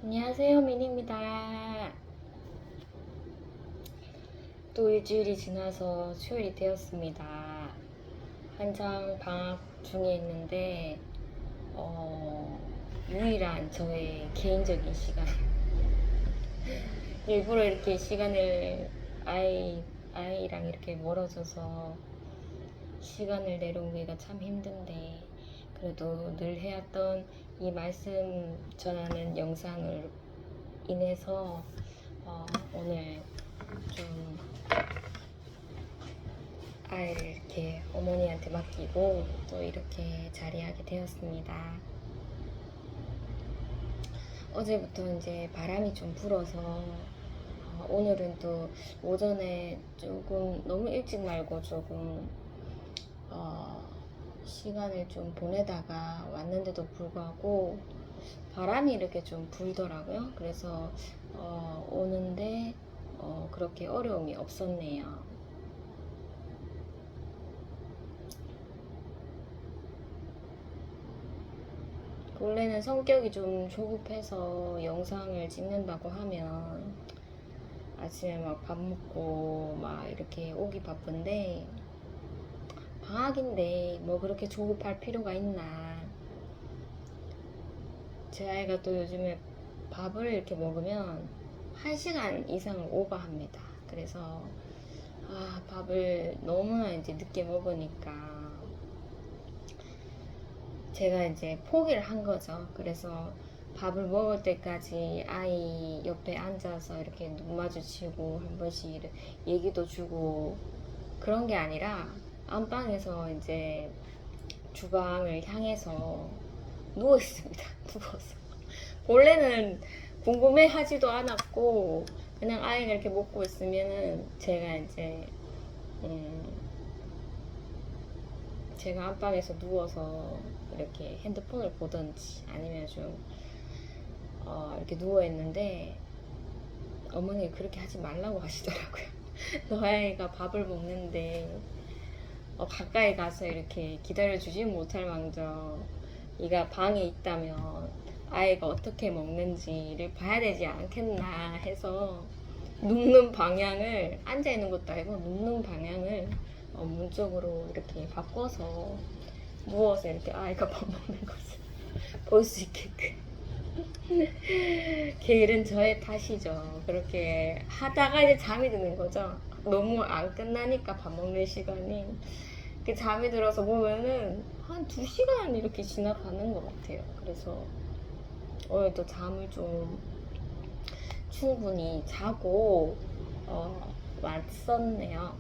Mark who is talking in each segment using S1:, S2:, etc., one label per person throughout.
S1: 안녕하세요, 민입니다. 또 일주일이 지나서 수요일이 되었습니다. 한창 방학 중에 있는데, 유일한 저의 개인적인 시간. 일부러 이렇게 시간을 아이랑 이렇게 멀어져서 시간을 내려오기가 참 힘든데, 그래도 늘 해왔던 이 말씀 전하는 영상을 인해서 오늘 좀 아이를 이렇게 어머니한테 맡기고 또 이렇게 자리하게 되었습니다. 어제부터 이제 바람이 좀 불어서 오늘은 또 오전에 조금 너무 일찍 말고 조금 어, 시간을 좀 보내다가 왔는데도 불구하고 바람이 이렇게 좀 불더라고요. 그래서 오는데 그렇게 어려움이 없었네요. 원래는 성격이 좀 조급해서 영상을 찍는다고 하면 아침에 막 밥 먹고 막 이렇게 오기 바쁜데, 방학인데 뭐 그렇게 조급할 필요가 있나. 제 아이가 또 요즘에 밥을 이렇게 먹으면 1시간 이상을 오버합니다. 그래서 밥을 너무나 이제 늦게 먹으니까 제가 이제 포기를 한 거죠. 그래서 밥을 먹을 때까지 아이 옆에 앉아서 이렇게 눈 마주치고 한 번씩 얘기도 주고 그런 게 아니라 안방에서 이제 주방을 향해서 누워 있습니다. 누워서. 원래는 궁금해 하지도 않았고 그냥 아이가 이렇게 먹고 있으면은 음, 제가 안방에서 누워서 이렇게 핸드폰을 보던지 아니면 좀 이렇게 누워 있는데 어머니가 그렇게 하지 말라고 하시더라고요. 너 아이가 밥을 먹는데 가까이 가서 이렇게 기다려주지 못할 망정 네가 방에 있다면 아이가 어떻게 먹는지를 봐야 되지 않겠나 해서 눕는 방향을, 앉아있는 것도 아니고 눕는 방향을 문 쪽으로 이렇게 바꿔서 누워서 이렇게 아이가 밥 먹는 것을 볼 수 있게끔. 게으른 저의 탓이죠. 그렇게 하다가 이제 잠이 드는 거죠. 너무 안 끝나니까 밥 먹는 시간이. 잠이 들어서 보면은 한 2시간 이렇게 지나가는 것 같아요. 그래서 오늘도 잠을 좀 충분히 자고 왔었네요.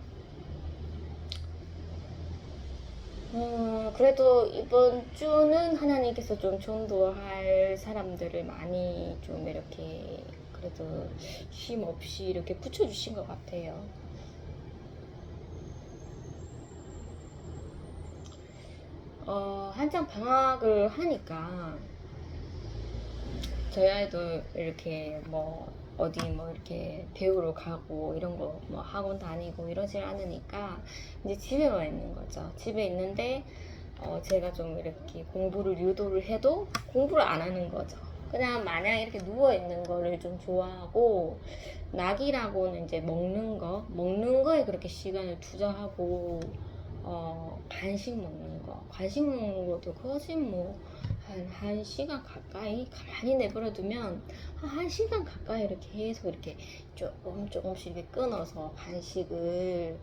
S1: 그래도 이번 주는 하나님께서 좀 전도할 사람들을 많이 좀 이렇게 그래도 쉼 없이 이렇게 붙여주신 것 같아요. 한창 방학을 하니까 저희 아이도 이렇게 뭐 어디 뭐 이렇게 배우러 가고 이런 거 뭐 학원 다니고 이러질 않으니까 이제 집에만 있는 거죠. 집에 있는데 제가 좀 이렇게 공부를 유도를 해도 공부를 안 하는 거죠. 그냥 마냥 이렇게 누워 있는 거를 좀 좋아하고, 낙이라고는 이제 먹는 거에 그렇게 시간을 투자하고 간식 먹는 것도 거진 뭐 한 1시간 가까이 가만히 내버려두면 한 1시간 가까이 이렇게 계속 이렇게 조금씩 이렇게 끊어서 간식을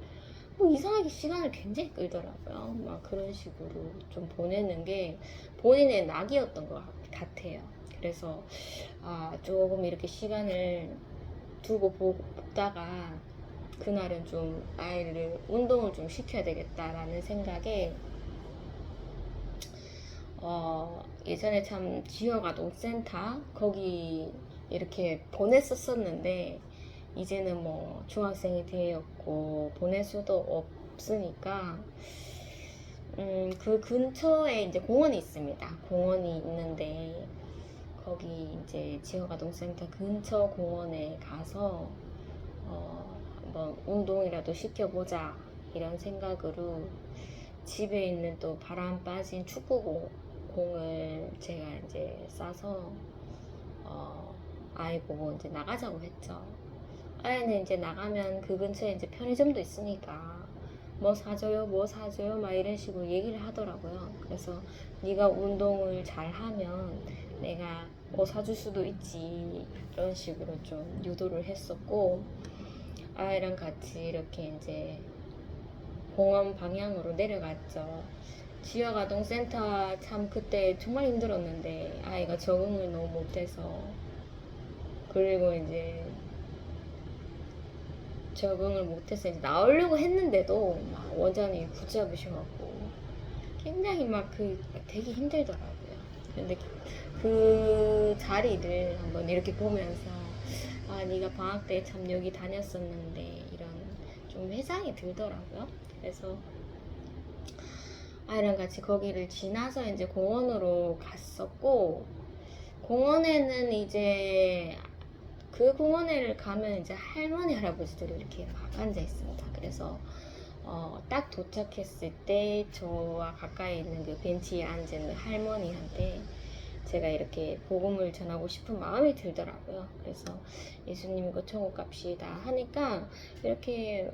S1: 뭐 이상하게 시간을 굉장히 끌더라고요. 막 그런 식으로 좀 보내는 게 본인의 낙이었던 것 같아요. 그래서 조금 이렇게 시간을 두고 보다가 그날은 좀 아이를 운동을 좀 시켜야 되겠다라는 생각에 예전에 참 지역아동센터 거기 이렇게 보냈었었는데 이제는 뭐 중학생이 되었고 보낼 수도 없으니까 그 근처에 이제 공원이 있습니다. 공원이 있는데 거기 이제 지역아동센터 근처 공원에 가서 한번 운동이라도 시켜보자 이런 생각으로 집에 있는 또 바람 빠진 축구공을 제가 이제 싸서 아이 보고 이제 나가자고 했죠. 아이는 이제 나가면 그 근처에 이제 편의점도 있으니까 뭐 사줘요, 뭐 사줘요, 막 이런 식으로 얘기를 하더라고요. 그래서 네가 운동을 잘 하면 내가 뭐 사줄 수도 있지, 이런 식으로 좀 유도를 했었고, 아이랑 같이 이렇게 이제 공원 방향으로 내려갔죠. 지역아동센터 참 그때 정말 힘들었는데 아이가 적응을 너무 못해서, 그리고 이제 적응을 못해서 이제 나오려고 했는데도 막 원장님이 붙잡으셔갖고 굉장히 막 되게 힘들더라고요. 근데 그 자리를 한번 이렇게 보면서 아, 네가 방학 때 참 여기 다녔었는데 이런 좀 회상이 들더라고요. 그래서 아이랑 같이 거기를 지나서 이제 공원으로 갔었고, 공원에는 이제 그 공원에를 가면 이제 할머니 할아버지들이 이렇게 막 앉아 있습니다. 그래서 딱 도착했을 때 저와 가까이 있는 그 벤치에 앉은 할머니한테 제가 이렇게 복음을 전하고 싶은 마음이 들더라고요. 그래서 예수님 이거 천국 갑시다 하니까 이렇게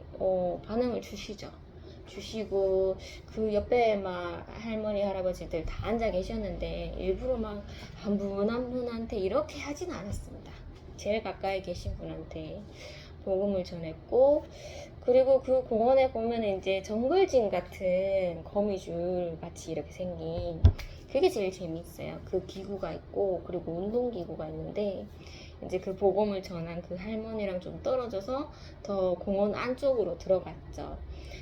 S1: 반응을 주시고 그 옆에 막 할머니 할아버지들 다 앉아 계셨는데 일부러 막 한 분 한 분한테 이렇게 하진 않았습니다. 제일 가까이 계신 분한테 복음을 전했고, 그리고 그 공원에 보면 이제 정글짐 같은 거미줄 같이 이렇게 생긴 그게 제일 재밌어요. 그 기구가 있고, 그리고 운동기구가 있는데, 이제 그 복음을 전한 그 할머니랑 좀 떨어져서 더 공원 안쪽으로 들어갔죠.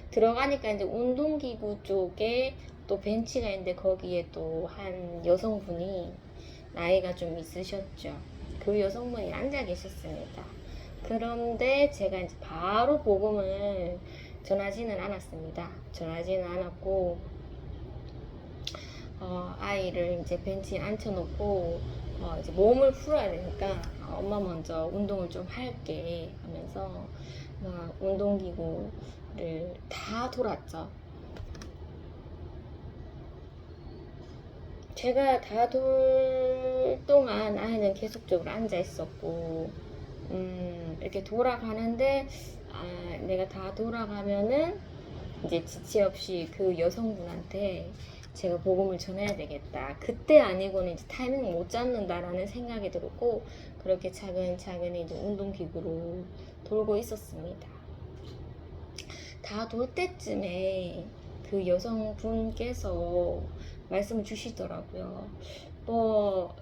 S1: 들어가니까 이제 운동기구 쪽에 또 벤치가 있는데 거기에 또 한 여성분이 나이가 좀 있으셨죠. 그 여성분이 앉아 계셨습니다. 그런데 제가 이제 바로 복음을 전하지는 않았습니다. 전하지는 않았고, 아이를 이제 벤치에 앉혀놓고, 이제 몸을 풀어야 되니까, 엄마 먼저 운동을 좀 할게 하면서, 막 운동기구를 다 돌았죠. 제가 다 돌 동안 아이는 계속적으로 앉아 있었고, 이렇게 돌아가는데, 내가 다 돌아가면은 이제 지체 없이 그 여성분한테 제가 복음을 전해야 되겠다. 그때 아니고는 이제 타이밍을 못 잡는다라는 생각이 들었고, 그렇게 차근차근 이제 운동기구로 돌고 있었습니다. 다 돌 때쯤에 그 여성분께서 말씀을 주시더라고요. 뭐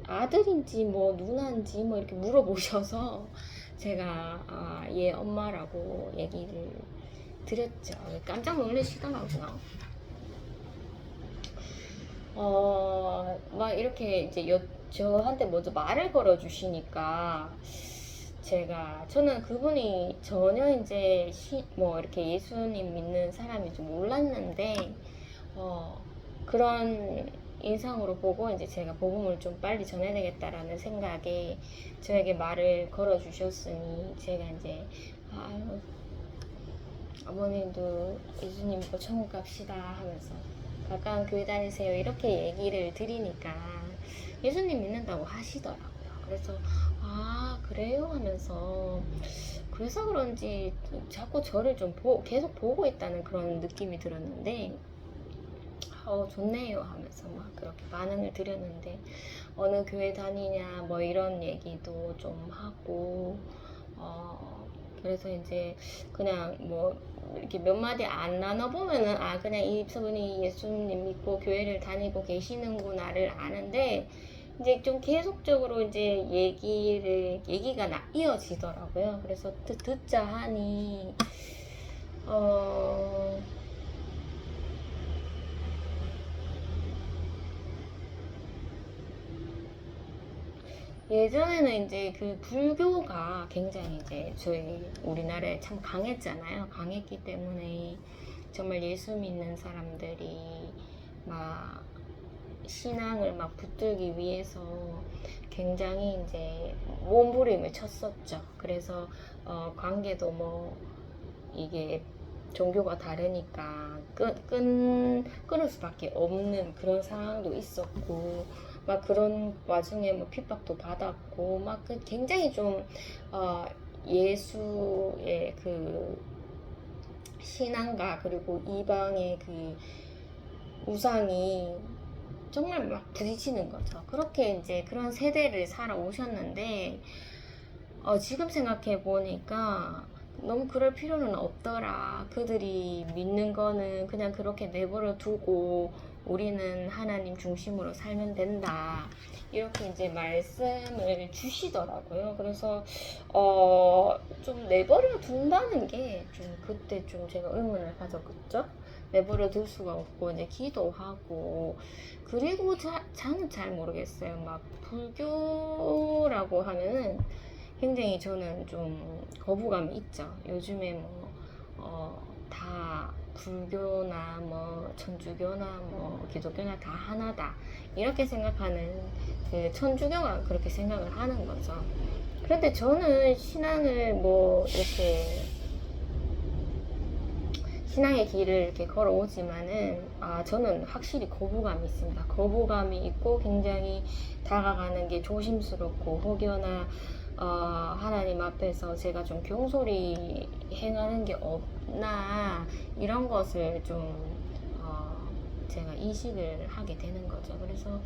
S1: 아들인지 뭐 누나인지 뭐 이렇게 물어보셔서 제가 얘 엄마라고 얘기를 드렸죠. 깜짝 놀라시더라고요. 막 이렇게 이제 저한테 먼저 말을 걸어 주시니까 저는 그분이 전혀 이제 뭐 이렇게 예수님 믿는 사람인지 몰랐는데, 그런 인상으로 보고 이제 제가 복음을 좀 빨리 전해야 되겠다라는 생각에 저에게 말을 걸어 주셨으니 제가 이제 아유, 어머님도 예수님 믿고 천국 갑시다 하면서 가까운 교회 다니세요 이렇게 얘기를 드리니까 예수님 믿는다고 하시더라고요. 그래서 그래요 하면서, 그래서 그런지 자꾸 저를 좀 계속 보고 있다는 그런 느낌이 들었는데, 좋네요 하면서 막 그렇게 반응을 드렸는데, 어느 교회 다니냐 뭐 이런 얘기도 좀 하고, 그래서 이제 그냥 뭐 이렇게 몇 마디 안 나눠보면은 그냥 이분이 예수님 믿고 교회를 다니고 계시는구나를 아는데, 이제 좀 계속적으로 이제 얘기가 이어지더라고요. 그래서 듣자 하니 예전에는 이제 그 불교가 굉장히 이제 저희 우리나라에 참 강했잖아요. 강했기 때문에 정말 예수 믿는 사람들이 막 신앙을 막 붙들기 위해서 굉장히 이제 몸부림을 쳤었죠. 그래서 관계도 뭐 이게 종교가 다르니까 끊을 수밖에 없는 그런 상황도 있었고, 막 그런 와중에 뭐 핍박도 받았고 막 그 굉장히 좀 예수의 그 신앙과 그리고 이방의 그 우상이 정말 막 부딪히는 거죠. 그렇게 이제 그런 세대를 살아오셨는데 지금 생각해 보니까 너무 그럴 필요는 없더라. 그들이 믿는 거는 그냥 그렇게 내버려 두고 우리는 하나님 중심으로 살면 된다. 이렇게 이제 말씀을 주시더라고요. 그래서 좀 내버려 둔다는 게 좀 그때 좀 제가 의문을 가졌겠죠. 내버려 둘 수가 없고 이제 기도하고 그리고 저는 잘 모르겠어요. 막 불교라고 하면은 굉장히 저는 좀 거부감이 있죠. 요즘에 다 불교나 뭐 천주교나 뭐 기독교나 다 하나다 이렇게 생각하는 그 천주교가 그렇게 생각을 하는 거죠. 그런데 저는 신앙을 뭐 이렇게 신앙의 길을 이렇게 걸어오지만은 저는 확실히 거부감이 있습니다. 거부감이 있고 굉장히 다가가는 게 조심스럽고 혹여나 하나님 앞에서 제가 좀 경솔히 행하는 게 없나 이런 것을 좀 제가 인식을 하게 되는 거죠. 그래서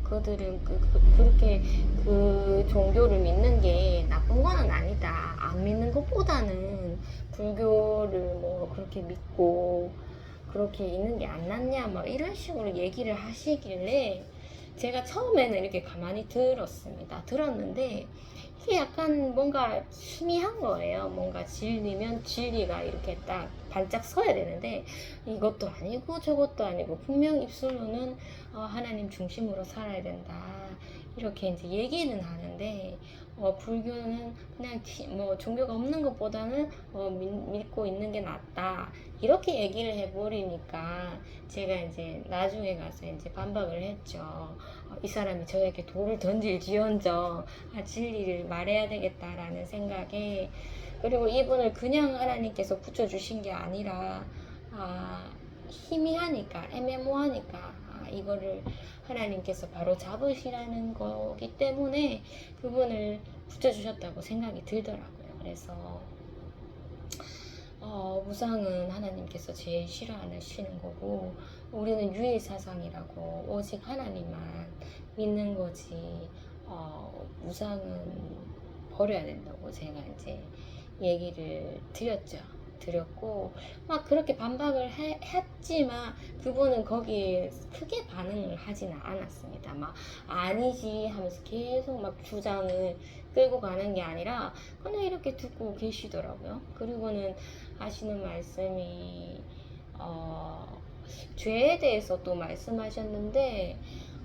S1: 그들은 그렇게 그 종교를 믿는 게 나쁜 거는 아니다. 안 믿는 것보다는 불교를 뭐 그렇게 믿고 그렇게 있는 게 안 낫냐 막 이런 식으로 얘기를 하시길래 제가 처음에는 이렇게 가만히 들었습니다. 들었는데 이게 약간 뭔가 희미한 거예요. 뭔가 진리면 진리가 이렇게 딱 반짝 서야 되는데 이것도 아니고 저것도 아니고 분명 입술로는 하나님 중심으로 살아야 된다. 이렇게 이제 얘기는 하는데 불교는 그냥 뭐 종교가 없는 것보다는 믿고 있는 게 낫다. 이렇게 얘기를 해버리니까 제가 이제 나중에 가서 이제 반박을 했죠. 이 사람이 저에게 돌을 던질지언정 진리를 말해야 되겠다라는 생각에 그리고 이분을 그냥 하나님께서 붙여주신 게 아니라 희미하니까 애매모하니까 이거를 하나님께서 바로 잡으시라는 거기 때문에 그분을 붙여주셨다고 생각이 들더라고요. 그래서 우상은 하나님께서 제일 싫어하시는 거고 우리는 유일사상이라고 오직 하나님만 믿는 거지 우상은 버려야 된다고 제가 이제 얘기를 드렸고 막 그렇게 반박을 했지만 그분은 거기에 크게 반응을 하지는 않았습니다. 막 아니지 하면서 계속 막 주장을 끌고 가는 게 아니라 그냥 이렇게 듣고 계시더라고요. 그리고는 하시는 말씀이 죄에 대해서 또 말씀하셨는데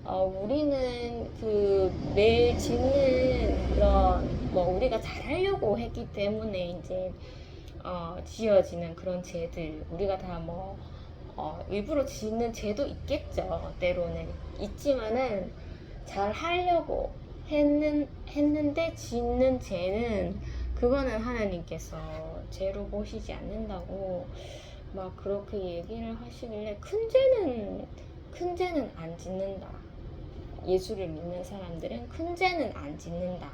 S1: 우리는 그 매일 짓는 그런 뭐 우리가 잘하려고 했기 때문에 이제 지어지는 그런 죄들 우리가 다 뭐 일부러 짓는 죄도 있겠죠. 때로는 있지만은 잘 하려고 했는데 짓는 죄는 그거는 하나님께서 죄로 보시지 않는다고 막 그렇게 얘기를 하시길래 큰 죄는 안 짓는다. 예수를 믿는 사람들은 큰 죄는 안 짓는다.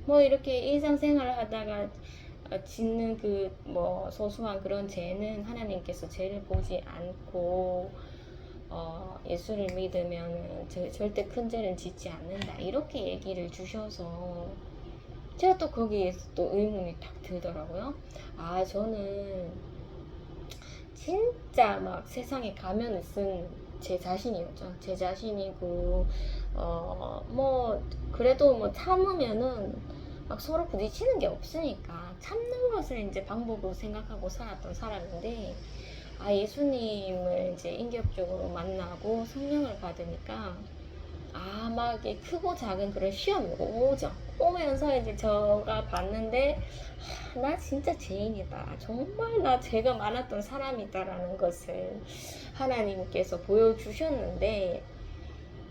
S1: 뭐 이렇게 일상생활을 하다가 짓는 그 뭐 소소한 그런 죄는 하나님께서 죄를 보지 않고 예수를 믿으면 절대 큰 죄는 짓지 않는다. 이렇게 얘기를 주셔서 제가 또 거기에서 또 의문이 딱 들더라고요. 저는 진짜 막 세상에 가면을 쓴 제 자신이었죠. 제 자신이고 뭐 그래도 뭐 참으면은 막 서로 부딪히는 게 없으니까 참는 것을 이제 방법으로 생각하고 살았던 사람인데 예수님을 이제 인격적으로 만나고 성령을 받으니까 막 이게 크고 작은 그런 시험이 오죠. 오면서 이제 저가 봤는데 나 진짜 죄인이다. 정말 나 죄가 많았던 사람이다라는 것을 하나님께서 보여주셨는데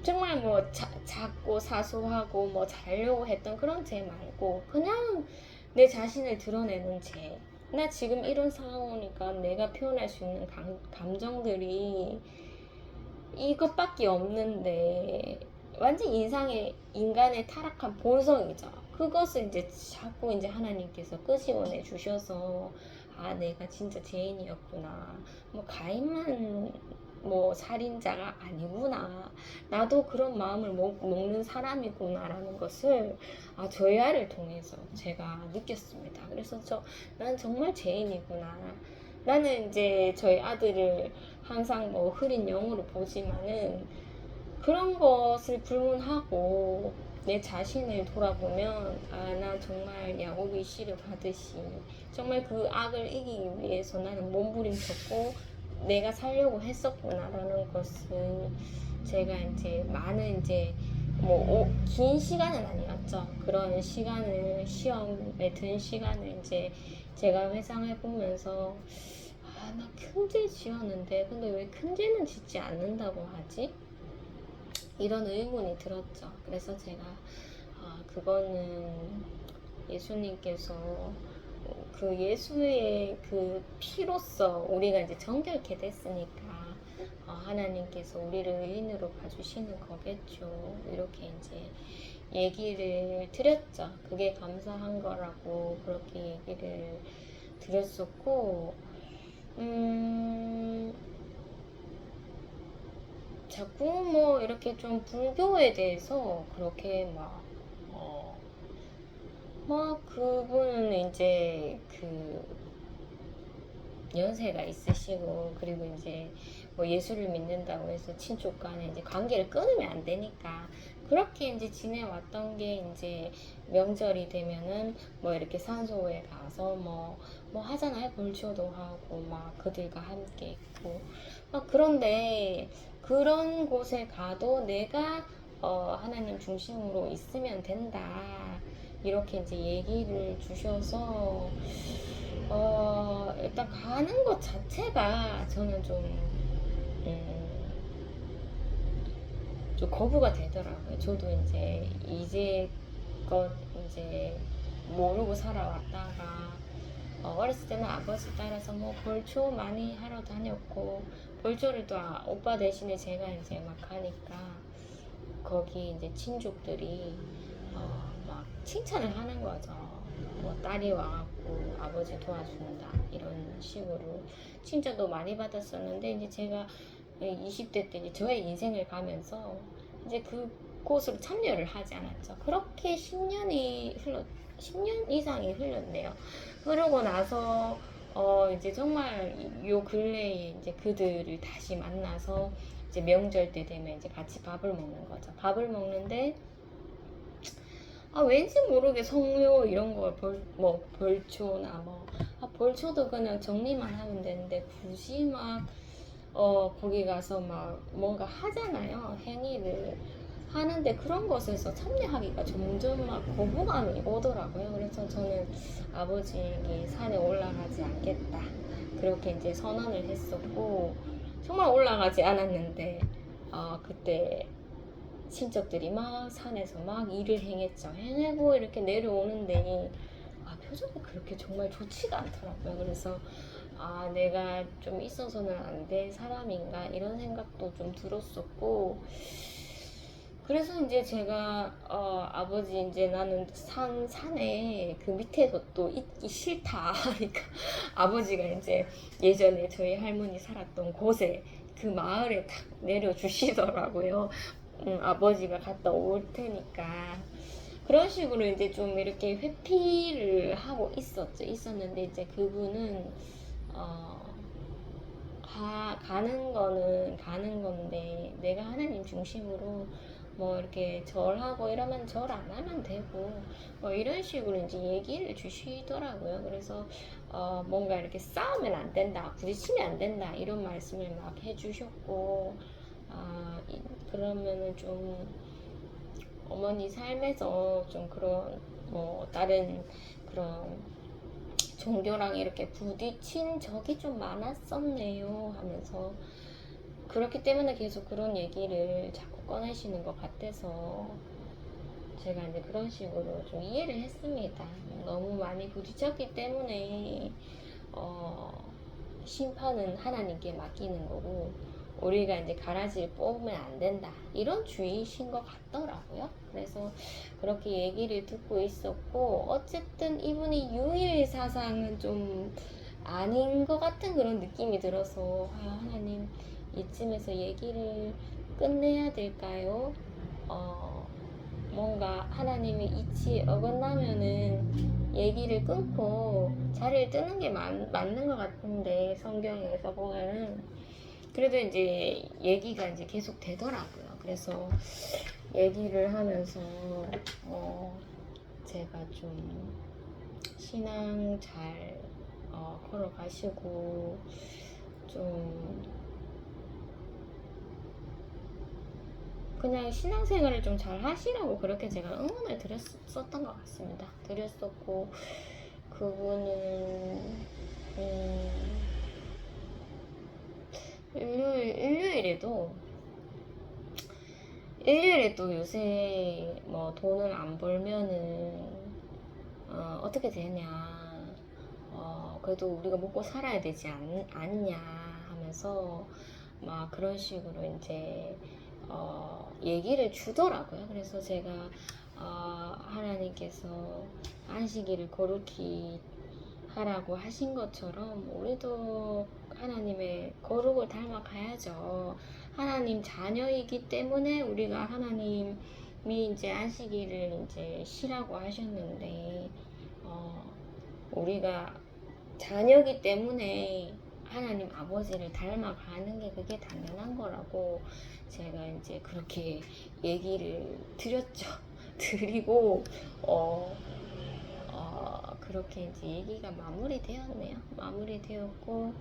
S1: 정말 뭐 작고 사소하고 뭐 잘려고 했던 그런 죄 말고 그냥 내 자신을 드러내는 죄. 나 지금 이런 상황 오니까 내가 표현할 수 있는 감정들이 이것밖에 없는데 완전 인간의 타락한 본성이죠. 그것을 이제 자꾸 이제 하나님께서 끄집어내 주셔서 아 내가 진짜 죄인이었구나. 뭐 가인만 뭐 살인자가 아니구나. 나도 그런 마음을 먹는 사람이구나라는 것을 저희 아이를 통해서 제가 느꼈습니다. 그래서 난 정말 죄인이구나. 나는 이제 저희 아들을 항상 뭐 흐린 영으로 보지만은 그런 것을 불문하고 내 자신을 돌아보면 나 정말 야곱이 씨를 받으시 정말 그 악을 이기기 위해서 나는 몸부림쳤고 내가 살려고 했었구나라는 것을 제가 이제 많은 이제 뭐 긴 시간은 아니었죠. 그런 시간을 시험에 든 시간을 이제 제가 회상해 보면서 나 큰 죄 지었는데 근데 왜 큰 죄는 짓지 않는다고 하지? 이런 의문이 들었죠. 그래서 제가 그거는 예수님께서 그 예수의 그 피로써 우리가 이제 정결케 됐으니까 하나님께서 우리를 의인으로 봐주시는 거겠죠. 이렇게 이제 얘기를 드렸죠. 그게 감사한 거라고 그렇게 얘기를 드렸었고, 자꾸 뭐 이렇게 좀 불교에 대해서 그렇게 막 그분은 이제 그 연세가 있으시고 그리고 이제 뭐 예수를 믿는다고 해서 친족 간에 이제 관계를 끊으면 안 되니까 그렇게 이제 지내왔던 게 이제 명절이 되면은 뭐 이렇게 산소에 가서 뭐 하잖아요. 벌초도 하고 막 그들과 함께 있고 그런데 그런 곳에 가도 내가 하나님 중심으로 있으면 된다. 이렇게 이제 얘기를 주셔서 일단 가는 것 자체가 저는 좀 거부가 되더라고요. 저도 이제껏 이제 모르고 살아왔다가 어렸을 때는 아버지 따라서 뭐 벌초 많이 하러 다녔고 벌초를 또 오빠 대신에 제가 이제 막 하니까 거기 이제 친족들이 막 칭찬을 하는 거죠. 뭐 딸이 와갖고 아버지 도와준다 이런 식으로 칭찬도 많이 받았었는데 이제 제가 20대 때 이제 저의 인생을 가면서 이제 그곳으로 참여를 하지 않았죠. 그렇게 10년 이상이 흘렀네요. 그러고 나서 이제 정말 요 근래에 이제 그들을 다시 만나서 이제 명절 때 되면 이제 같이 밥을 먹는 거죠. 밥을 먹는데 왠지 모르게 성묘 이런 거 벌초나 벌초도 그냥 정리만 하면 되는데 굳이 막 거기 가서 막 뭔가 하잖아요. 행위를 하는데 그런 것에서 참여하기가 점점 막 거부감이 오더라고요. 그래서 저는 아버지에게 산에 올라가지 않겠다. 그렇게 이제 선언을 했었고 정말 올라가지 않았는데 그때 친척들이 막 산에서 막 일을 행했고 이렇게 내려오는데 표정이 그렇게 정말 좋지가 않더라고요. 그래서 내가 좀 있어서는 안 될 사람인가 이런 생각도 좀 들었었고 그래서 이제 제가 아버지 이제 나는 산에 그 밑에서 또 있기 싫다 하니까 아버지가 이제 예전에 저희 할머니 살았던 곳에 그 마을에 딱 내려주시더라고요. 아버지가 갔다 올 테니까 그런 식으로 이제 좀 이렇게 회피를 하고 있었는데 이제 그분은 가는 건데 내가 하나님 중심으로 뭐 이렇게 절하고 이러면 절 안 하면 되고 뭐 이런 식으로 이제 얘기를 주시더라고요. 그래서 뭔가 이렇게 싸우면 안 된다, 부딪히면 안 된다 이런 말씀을 막 해주셨고 그러면은 좀 어머니 삶에서 좀 그런 뭐 다른 그런 종교랑 이렇게 부딪힌 적이 좀 많았었네요 하면서 그렇기 때문에 계속 그런 얘기를 자꾸 꺼내시는 것 같아서 제가 이제 그런 식으로 좀 이해를 했습니다. 너무 많이 부딪혔기 때문에 심판은 하나님께 맡기는 거고 우리가 이제 가라지를 뽑으면 안 된다 이런 주의이신 것 같더라고요. 그래서 그렇게 얘기를 듣고 있었고, 어쨌든 이분이 유일 사상은 좀 아닌 것 같은 그런 느낌이 들어서, 아, 하나님 이쯤에서 얘기를 끝내야 될까요? 뭔가 하나님의 이치에 어긋나면은 얘기를 끊고 자리를 뜨는 게 맞는 것 같은데, 성경에서 보면은. 그래도 이제 얘기가 이제 계속 되더라고요. 그래서 얘기를 하면서 제가 좀 신앙 잘 걸어가시고 좀 그냥 신앙생활을 좀 잘 하시라고 그렇게 제가 응원을 드렸었던 것 같습니다. 드렸었고, 그분은 일요일에도 요새 뭐 돈을 안 벌면은 어떻게 되냐, 그래도 우리가 먹고 살아야 되지 않냐 하면서 막 그런 식으로 이제 얘기를 주더라고요. 그래서 제가 하나님께서 안식일을 거룩히 하라고 하신 것처럼 우리도 하나님의 거룩을 닮아 가야죠. 하나님 자녀이기 때문에 우리가 하나님이 이제 안식일을 이제 쉬라고 하셨는데, 우리가 자녀기 때문에 하나님 아버지를 닮아가는 게 그게 당연한 거라고 제가 이제 그렇게 얘기를 드렸죠. 드리고 그렇게 이제 얘기가 마무리되었네요. 마무리되었고,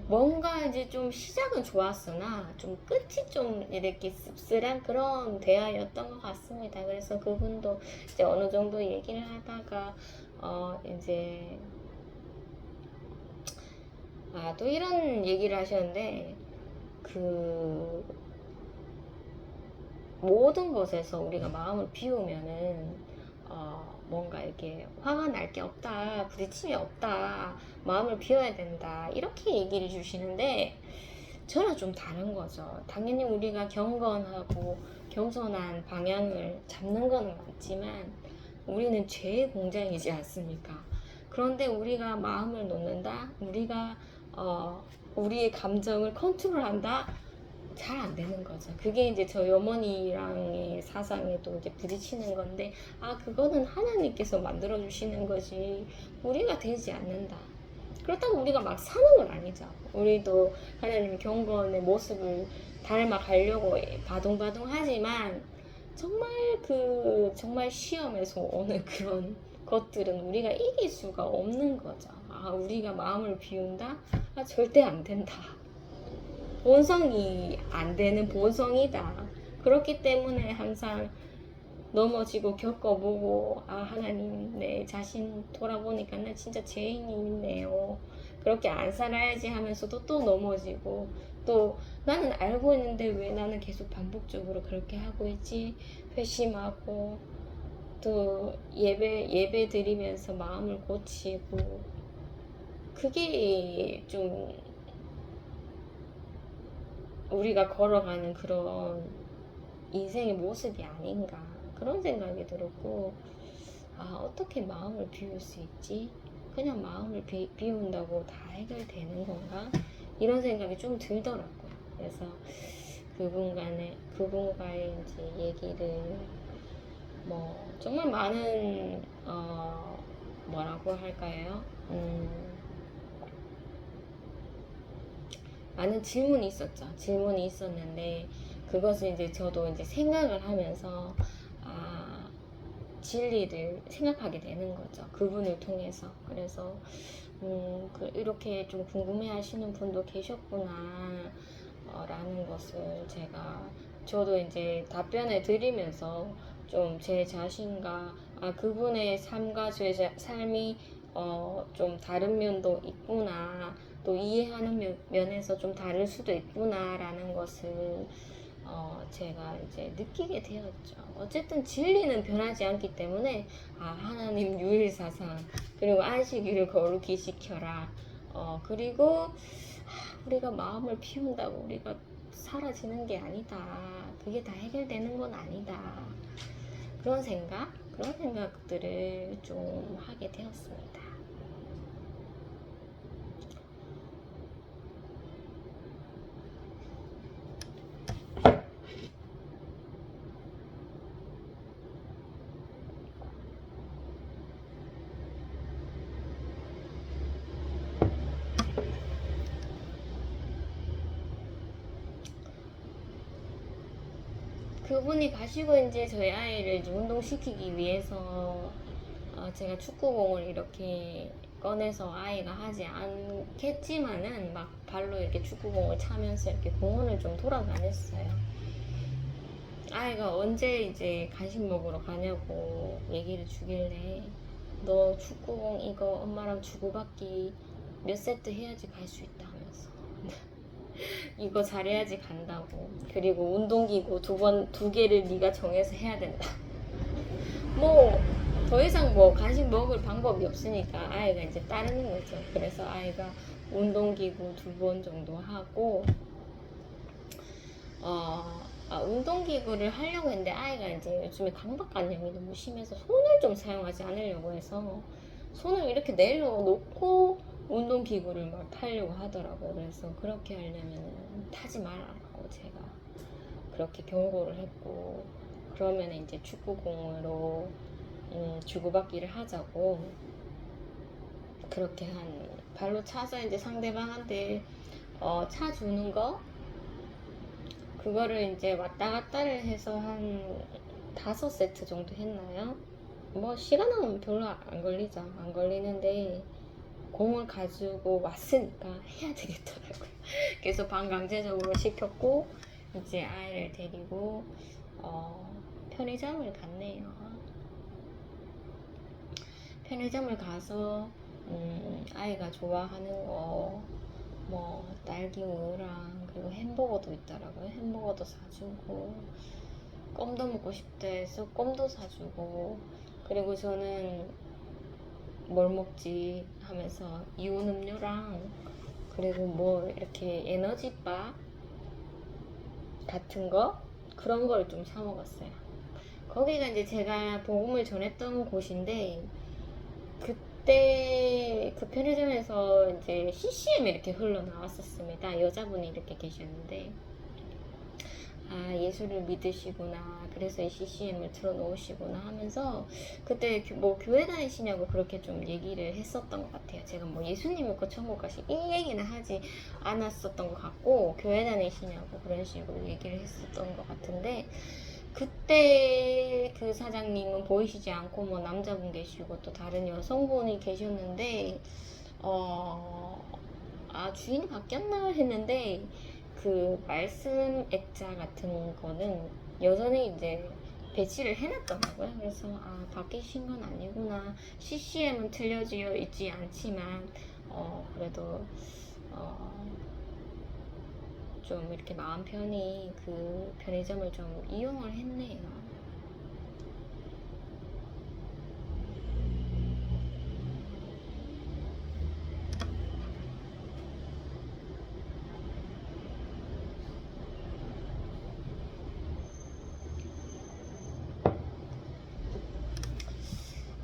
S1: 뭔가 이제 좀 시작은 좋았으나 좀 끝이 좀 이렇게 씁쓸한 그런 대화였던 것 같습니다. 그래서 그분도 이제 어느 정도 얘기를 하다가 이제 또 이런 얘기를 하셨는데, 그 모든 것에서 우리가 마음을 비우면은 뭔가 이렇게 화가 날 게 없다, 부딪힘이 없다, 마음을 비워야 된다 이렇게 얘기를 주시는데, 저는 좀 다른 거죠. 당연히 우리가 경건하고 겸손한 방향을 잡는 거는 맞지만 우리는 죄의 공장이지 않습니까? 그런데 우리가 마음을 놓는다, 우리가 우리의 감정을 컨트롤한다, 잘 안 되는 거죠. 그게 이제 저희 어머니랑의 사상에도 이제 부딪히는 건데, 그거는 하나님께서 만들어 주시는 거지 우리가 되지 않는다. 그렇다고 우리가 막 사는 건 아니죠. 우리도 하나님 경건의 모습을 닮아 가려고 바둥바둥 하지만, 정말 시험에서 오는 그런 것들은 우리가 이길 수가 없는 거죠. 우리가 마음을 비운다? 절대 안 된다. 본성이 안 되는 본성이다. 그렇기 때문에 항상 넘어지고 겪어보고, 하나님 내 자신 돌아보니까 나 진짜 죄인이 있네요, 그렇게 안 살아야지 하면서도 또 넘어지고, 또 나는 알고 있는데 왜 나는 계속 반복적으로 그렇게 하고 있지, 회심하고, 또 예배 드리면서 마음을 고치고, 그게 좀 우리가 걸어가는 그런 인생의 모습이 아닌가, 그런 생각이 들었고, 어떻게 마음을 비울 수 있지? 그냥 마음을 비운다고 다 해결되는 건가? 이런 생각이 좀 들더라고요. 그래서 그분과의 이제 얘기를 정말 많은 뭐라고 할까요? 많은 질문이 있었죠. 질문이 있었는데, 그것을 이제 저도 이제 생각을 하면서 진리를 생각하게 되는 거죠. 그분을 통해서. 그래서 이렇게 좀 궁금해하시는 분도 계셨구나 라는 것을 저도 이제 답변을 드리면서 좀 제 자신과 그분의 삶과 제 삶이 좀 다른 면도 있구나, 또 이해하는 면에서 좀 다를 수도 있구나 라는 것을 제가 이제 느끼게 되었죠. 어쨌든 진리는 변하지 않기 때문에, 하나님 유일사상, 그리고 안식일을 거룩히 지켜라, 그리고 우리가 마음을 피운다고 우리가 사라지는 게 아니다. 그게 다 해결되는 건 아니다. 그런 생각들을 좀 하게 되었습니다. 그분이 가시고 이제 저희 아이를 이제 운동시키기 위해서 제가 축구공을 이렇게 꺼내서 아이가 하지 않겠지만은 막 발로 이렇게 축구공을 차면서 이렇게 공원을 좀 돌아다녔어요. 아이가 언제 이제 간식 먹으러 가냐고 얘기를 주길래 너 축구공 이거 엄마랑 주고받기 몇 세트 해야지 갈 수 있다 하면서 이거 잘해야지 간다고. 그리고 운동기구 두 개를 네가 정해서 해야 된다. 뭐 더 이상 뭐 간식 먹을 방법이 없으니까 아이가 이제 따르는 거죠. 그래서 아이가 운동기구 2번 정도 하고 운동기구를 하려고 했는데 아이가 이제 요즘에 강박관념이 너무 심해서 손을 좀 사용하지 않으려고 해서 손을 이렇게 내려놓고 운동기구를 막 타려고 하더라고요. 그래서 그렇게 하려면 타지 말라고 제가 그렇게 경고를 했고, 그러면 이제 축구공으로 주고받기를 하자고 그렇게 발로 차서 이제 상대방한테 차 주는 거 그거를 이제 왔다 갔다를 해서 한 5세트 정도 했나요? 뭐 시간은 별로 안 걸리죠. 안 걸리는데 공을 가지고 왔으니까 해야 되겠더라고요. 그래서 반강제적으로 시켰고 이제 아이를 데리고 편의점을 갔네요. 편의점을 가서 아이가 좋아하는 거 뭐 딸기 우유랑 그리고 햄버거도 있더라고요. 햄버거도 사주고 껌도 먹고 싶다 해서 껌도 사주고, 그리고 저는 뭘 먹지 하면서 이온 음료랑 그리고 뭐 이렇게 에너지바 같은 거 그런 걸 좀 사 먹었어요. 거기가 이제 제가 복음을 전했던 곳인데 그때 그 편의점에서 이제 CCM이 이렇게 흘러나왔었습니다. 여자분이 이렇게 계셨는데 예수를 믿으시구나, 그래서 이 CCM을 틀어놓으시구나 하면서 그때 뭐 교회 다니시냐고 그렇게 좀 얘기를 했었던 것 같아요. 제가 뭐 예수님 믿고 천국 가시 이 얘기는 하지 않았었던 것 같고 교회 다니시냐고 그런 식으로 얘기를 했었던 것 같은데, 그때 그 사장님은 보이시지 않고 뭐 남자분 계시고 또 다른 여성분이 계셨는데 주인이 바뀌었나 했는데 그 말씀 액자 같은 거는 여전히 이제 배치를 해놨더라고요. 그래서 바뀌신 건 아니구나. CCM은 틀려져 있지 않지만 그래도 좀 이렇게 마음 편히 그 편의점을 좀 이용을 했네요.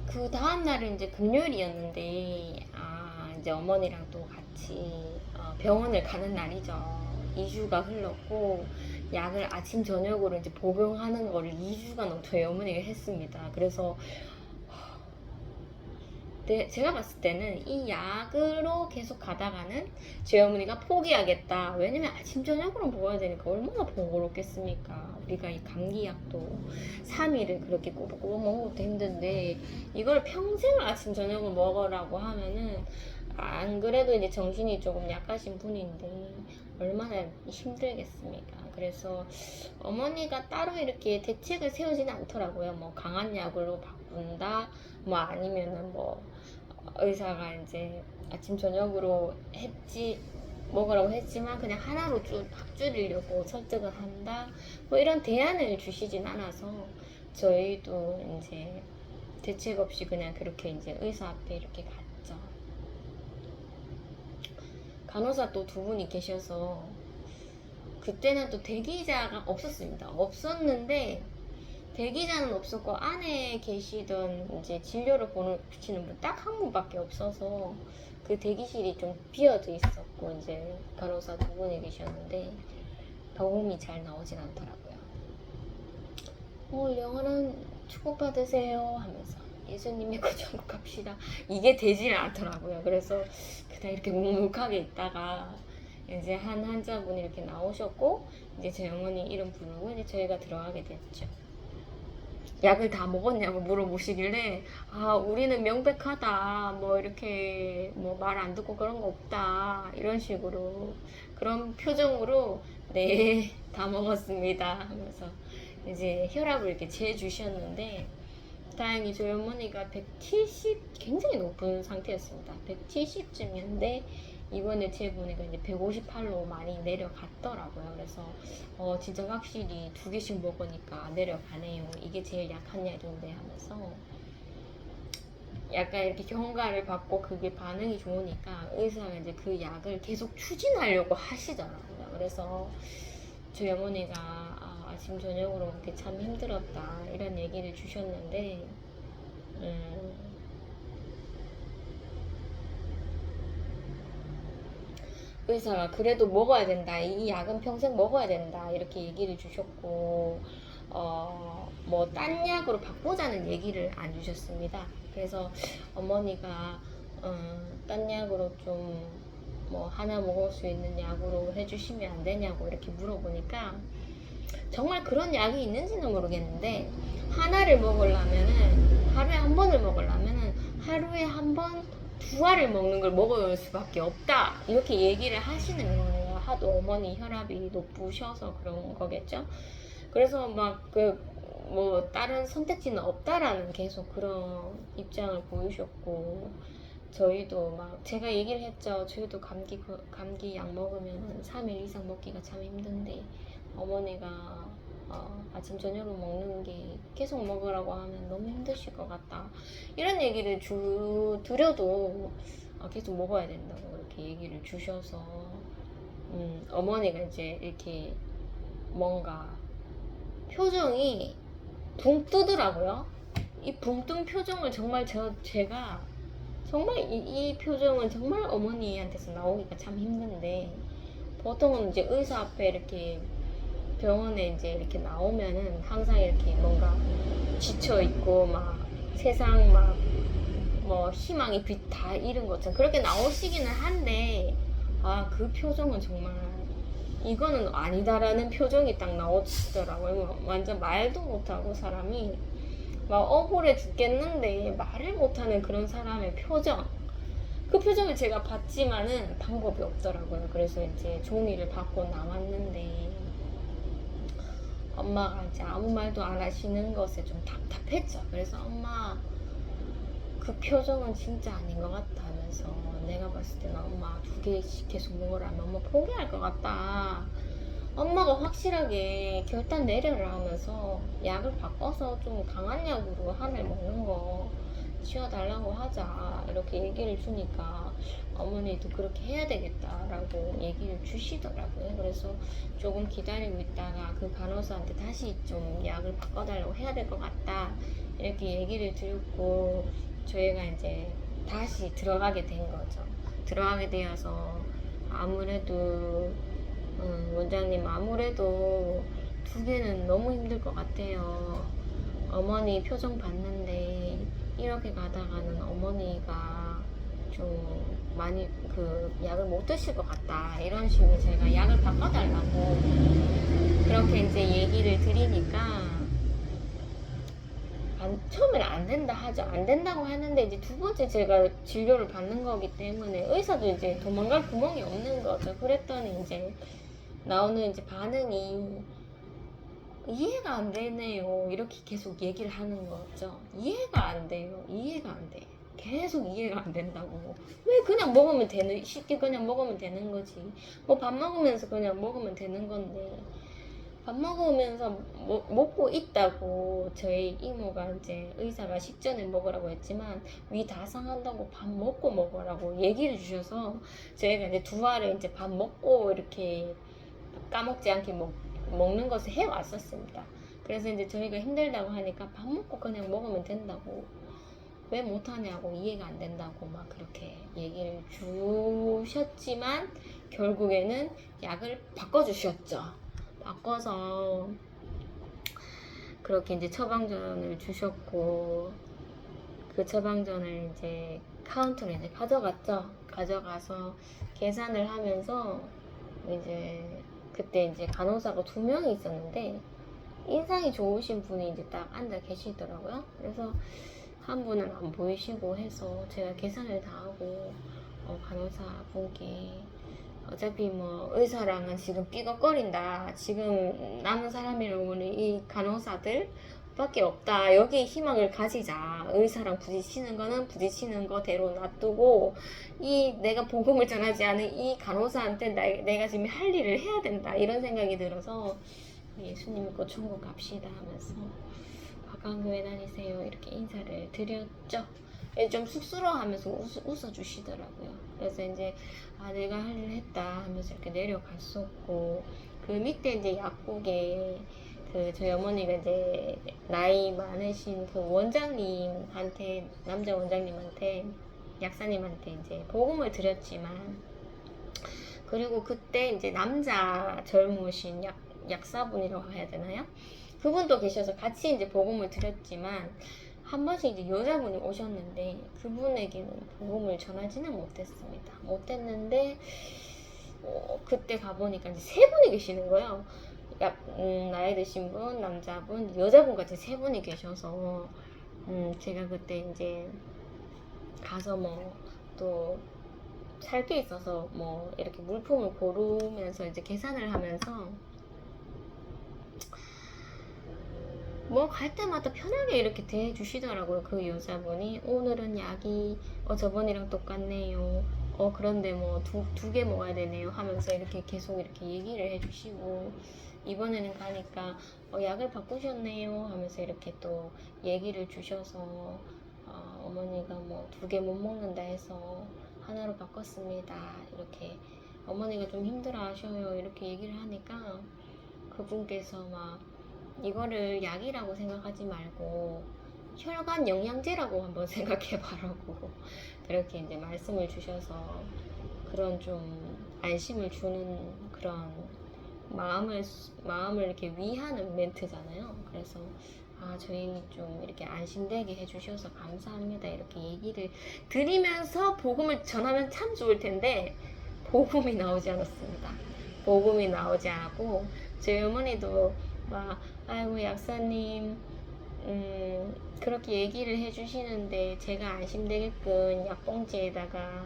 S1: 그 다음날은 이제 금요일이었는데 이제 어머니랑 또 같이 병원을 가는 날이죠. 2주가 흘렀고 약을 아침 저녁으로 이제 복용하는 거를 2주가 넘게 어머니가 했습니다. 그래서 제가 봤을 때는 이 약으로 계속 가다가는 제 어머니가 포기하겠다. 왜냐면 아침 저녁으로 먹어야 되니까 얼마나 번거롭겠습니까. 우리가 이 감기약도 3일을 그렇게 꼬박꼬박 먹는 것도 힘든데 이걸 평생을 아침 저녁을 먹으라고 하면은 안 그래도 이제 정신이 조금 약하신 분인데 얼마나 힘들겠습니까. 그래서 어머니가 따로 이렇게 대책을 세우지는 않더라고요. 뭐 강한 약으로 바꾼다, 뭐 아니면은 뭐 의사가 이제 아침 저녁으로 먹으라고 했지만 그냥 하나로 줄이려고 설득을 한다, 뭐 이런 대안을 주시진 않아서 저희도 이제 대책 없이 그냥 그렇게 이제 의사 앞에 이렇게 갔죠. 간호사 또 두 분이 계셔서 그때는 또 대기자가 없었습니다. 없었는데 대기자는 없었고 안에 계시던 이제 진료를 붙이는 분 딱 한 분밖에 없어서 그 대기실이 좀 비어져 있었고 이제 간호사 두 분이 계셨는데 도움이 잘 나오진 않더라고요. 영원한 축복받으세요 하면서 예수님의 거정국 갑시다. 이게 되지는 않더라고요. 그래서 그냥 이렇게 묵묵하게 있다가 이제 한 환자분이 이렇게 나오셨고 이제 제 어머니 이름 부르고 이제 저희가 들어가게 됐죠. 약을 다 먹었냐고 물어보시길래 우리는 명백하다 뭐 이렇게 뭐 말 안 듣고 그런 거 없다 이런 식으로 그런 표정으로 네 다 먹었습니다 하면서 이제 혈압을 이렇게 재주셨는데 다행히 저희 어머니가 170 굉장히 높은 상태였습니다. 170쯤이었는데 이번에 재보니까 이제 158로 많이 내려갔더라고요. 그래서 진짜 확실히 2개씩 먹으니까 내려가네요. 이게 제일 약한 약인데 하면서 약간 이렇게 경과를 받고 그게 반응이 좋으니까 의사가 이제 그 약을 계속 추진하려고 하시더라고요. 그래서 저희 어머니가 아침 저녁으로 먹기 참 힘들었다 이런 얘기를 주셨는데 의사가 그래도 먹어야 된다. 이 약은 평생 먹어야 된다. 이렇게 얘기를 주셨고, 뭐, 딴 약으로 바꾸자는 얘기를 안 주셨습니다. 그래서 어머니가, 딴 약으로 좀, 뭐, 하나 먹을 수 있는 약으로 해주시면 안 되냐고 이렇게 물어보니까, 정말 그런 약이 있는지는 모르겠는데, 하나를 먹으려면은, 하루에 한 번을 먹으려면은, 하루에 한 번, 2알을 먹는 걸 먹을 수밖에 없다 이렇게 얘기를 하시는 거예요. 하도 어머니 혈압이 높으셔서 그런 거겠죠. 그래서 막 뭐 다른 선택지는 없다라는 계속 그런 입장을 보이셨고 저희도 막 제가 얘기를 했죠. 저희도 감기 약 먹으면 3일 이상 먹기가 참 힘든데 어머니가 아침 저녁으로 먹는 게 계속 먹으라고 하면 너무 힘드실 것 같다 이런 얘기를 드려도 계속 먹어야 된다고 이렇게 얘기를 주셔서 어머니가 이제 이렇게 뭔가 표정이 붕 뜨더라고요. 이 붕 뜬 표정을 정말 제가 정말 이 표정은 정말 어머니한테서 나오기가 참 힘든데 보통은 이제 의사 앞에 이렇게 병원에 이제 이렇게 나오면은 항상 이렇게 뭔가 지쳐 있고 막 세상 막 뭐 희망의 빛 다 잃은 것처럼 그렇게 나오시기는 한데 그 표정은 정말 이거는 아니다라는 표정이 딱 나오시더라고요. 완전 말도 못하고 사람이 막 억울해 죽겠는데 말을 못하는 그런 사람의 표정 그 표정을 제가 봤지만은 방법이 없더라고요. 그래서 이제 종이를 받고 나왔는데 엄마가 이제 아무 말도 안 하시는 것에 좀 답답했죠. 그래서 엄마 그 표정은 진짜 아닌 것 같다 하면서 내가 봤을 때는 엄마 2개씩 계속 먹으라면 엄마 포기할 것 같다. 엄마가 확실하게 결단 내려라 하면서 약을 바꿔서 좀 강한 약으로 하나를 먹는 거 쉬어달라고 하자 이렇게 얘기를 주니까 어머니도 그렇게 해야 되겠다라고 얘기를 주시더라고요. 그래서 조금 기다리고 있다가 그 간호사한테 다시 좀 약을 바꿔달라고 해야 될 것 같다 이렇게 얘기를 드렸고 저희가 이제 다시 들어가게 된 거죠. 들어가게 되어서 아무래도 원장님 아무래도 2개는 너무 힘들 것 같아요. 어머니 표정 봤는데 이렇게 가다가는 어머니가 좀 많이 그 약을 못 드실 것 같다 이런 식으로 제가 약을 바꿔달라고 그렇게 이제 얘기를 드리니까 처음에는 안 된다 하죠. 안 된다고 하는데 이제 2번째 제가 진료를 받는 거기 때문에 의사도 이제 도망갈 구멍이 없는 거죠. 그랬더니 이제 나오는 이제 반응이 이해가 안 되네요. 이렇게 계속 얘기를 하는 거죠. 이해가 안 돼요. 이해가 안 돼. 계속 이해가 안 된다고. 왜 그냥 먹으면 쉽게 그냥 먹으면 되는 거지. 뭐 밥 먹으면서 그냥 먹으면 되는 건데 밥 먹으면서 먹고 있다고 저희 이모가 이제 의사가 식전에 먹으라고 했지만 위 다 상한다고 밥 먹고 먹으라고 얘기를 주셔서 저희가 이제 두 알을 이제 밥 먹고 이렇게 까먹지 않게 먹는 것을 해왔었습니다. 그래서 이제 저희가 힘들다고 하니까 밥 먹고 그냥 먹으면 된다고, 왜 못하냐고, 이해가 안 된다고 막 그렇게 얘기를 주셨지만 결국에는 약을 바꿔주셨죠. 바꿔서 그렇게 이제 처방전을 주셨고, 그 처방전을 이제 카운터로 이제 가져갔죠. 가져가서 계산을 하면서 이제 그때 이제 간호사가 2명이 있었는데 인상이 좋으신 분이 이제 딱 앉아 계시더라고요. 그래서 한 분은 안 보이시고 해서 제가 계산을 다 하고 간호사 분께 어차피 뭐 의사랑은 지금 삐걱거린다. 지금 남은 사람이라고는 이 간호사들 밖에 없다. 여기에 희망을 가지자. 의사랑 부딪히는 거는 부딪히는 거대로 놔두고 이 내가 복음을 전하지 않은 이 간호사한테 내가 지금 할 일을 해야 된다. 이런 생각이 들어서 예수님 믿고 천국 갑시다 하면서 박강교회 다니세요 이렇게 인사를 드렸죠. 좀 쑥스러워하면서 웃어주시더라고요. 그래서 이제 내가 할 일 했다 하면서 이렇게 내려갔었고, 그 밑에 이제 약국에 그 저희 어머니가 이제 나이 많으신 그 원장님한테, 남자 원장님한테, 약사님한테 이제 복음을 드렸지만, 그리고 그때 이제 남자 젊으신 약사분이라고 해야 되나요? 그분도 계셔서 같이 이제 복음을 드렸지만 한 번씩 이제 여자분이 오셨는데 그분에게는 복음을 전하지는 못했습니다. 못했는데 그때 가보니까 이제 3분이 계시는 거예요. 나이 드신 분, 남자분, 여자분까지 3분이 계셔서 제가 그때 이제 가서 뭐 또 살 게 있어서 뭐 이렇게 물품을 고르면서 이제 계산을 하면서 뭐 갈 때마다 편하게 이렇게 대해주시더라고요. 그 여자분이 오늘은 약이 저번이랑 똑같네요. 그런데 뭐 두 개 먹어야 되네요 하면서 이렇게 계속 이렇게 얘기를 해주시고, 이번에는 가니까 약을 바꾸셨네요 하면서 이렇게 또 얘기를 주셔서 어머니가 뭐 2개 못 먹는다 해서 하나로 바꿨습니다. 이렇게 어머니가 좀 힘들어 하셔요 이렇게 얘기를 하니까 그분께서 막 이거를 약이라고 생각하지 말고 혈관 영양제라고 한번 생각해봐라고 그렇게 이제 말씀을 주셔서 그런 좀 안심을 주는 그런 마음을 이렇게 위하는 멘트잖아요. 그래서 저희 좀 이렇게 안심되게 해주셔서 감사합니다 이렇게 얘기를 드리면서 복음을 전하면 참 좋을 텐데 복음이 나오지 않았습니다. 복음이 나오지 않았고 저희 어머니도 막 아이고 약사님 그렇게 얘기를 해주시는데 제가 안심되게끔 약봉지에다가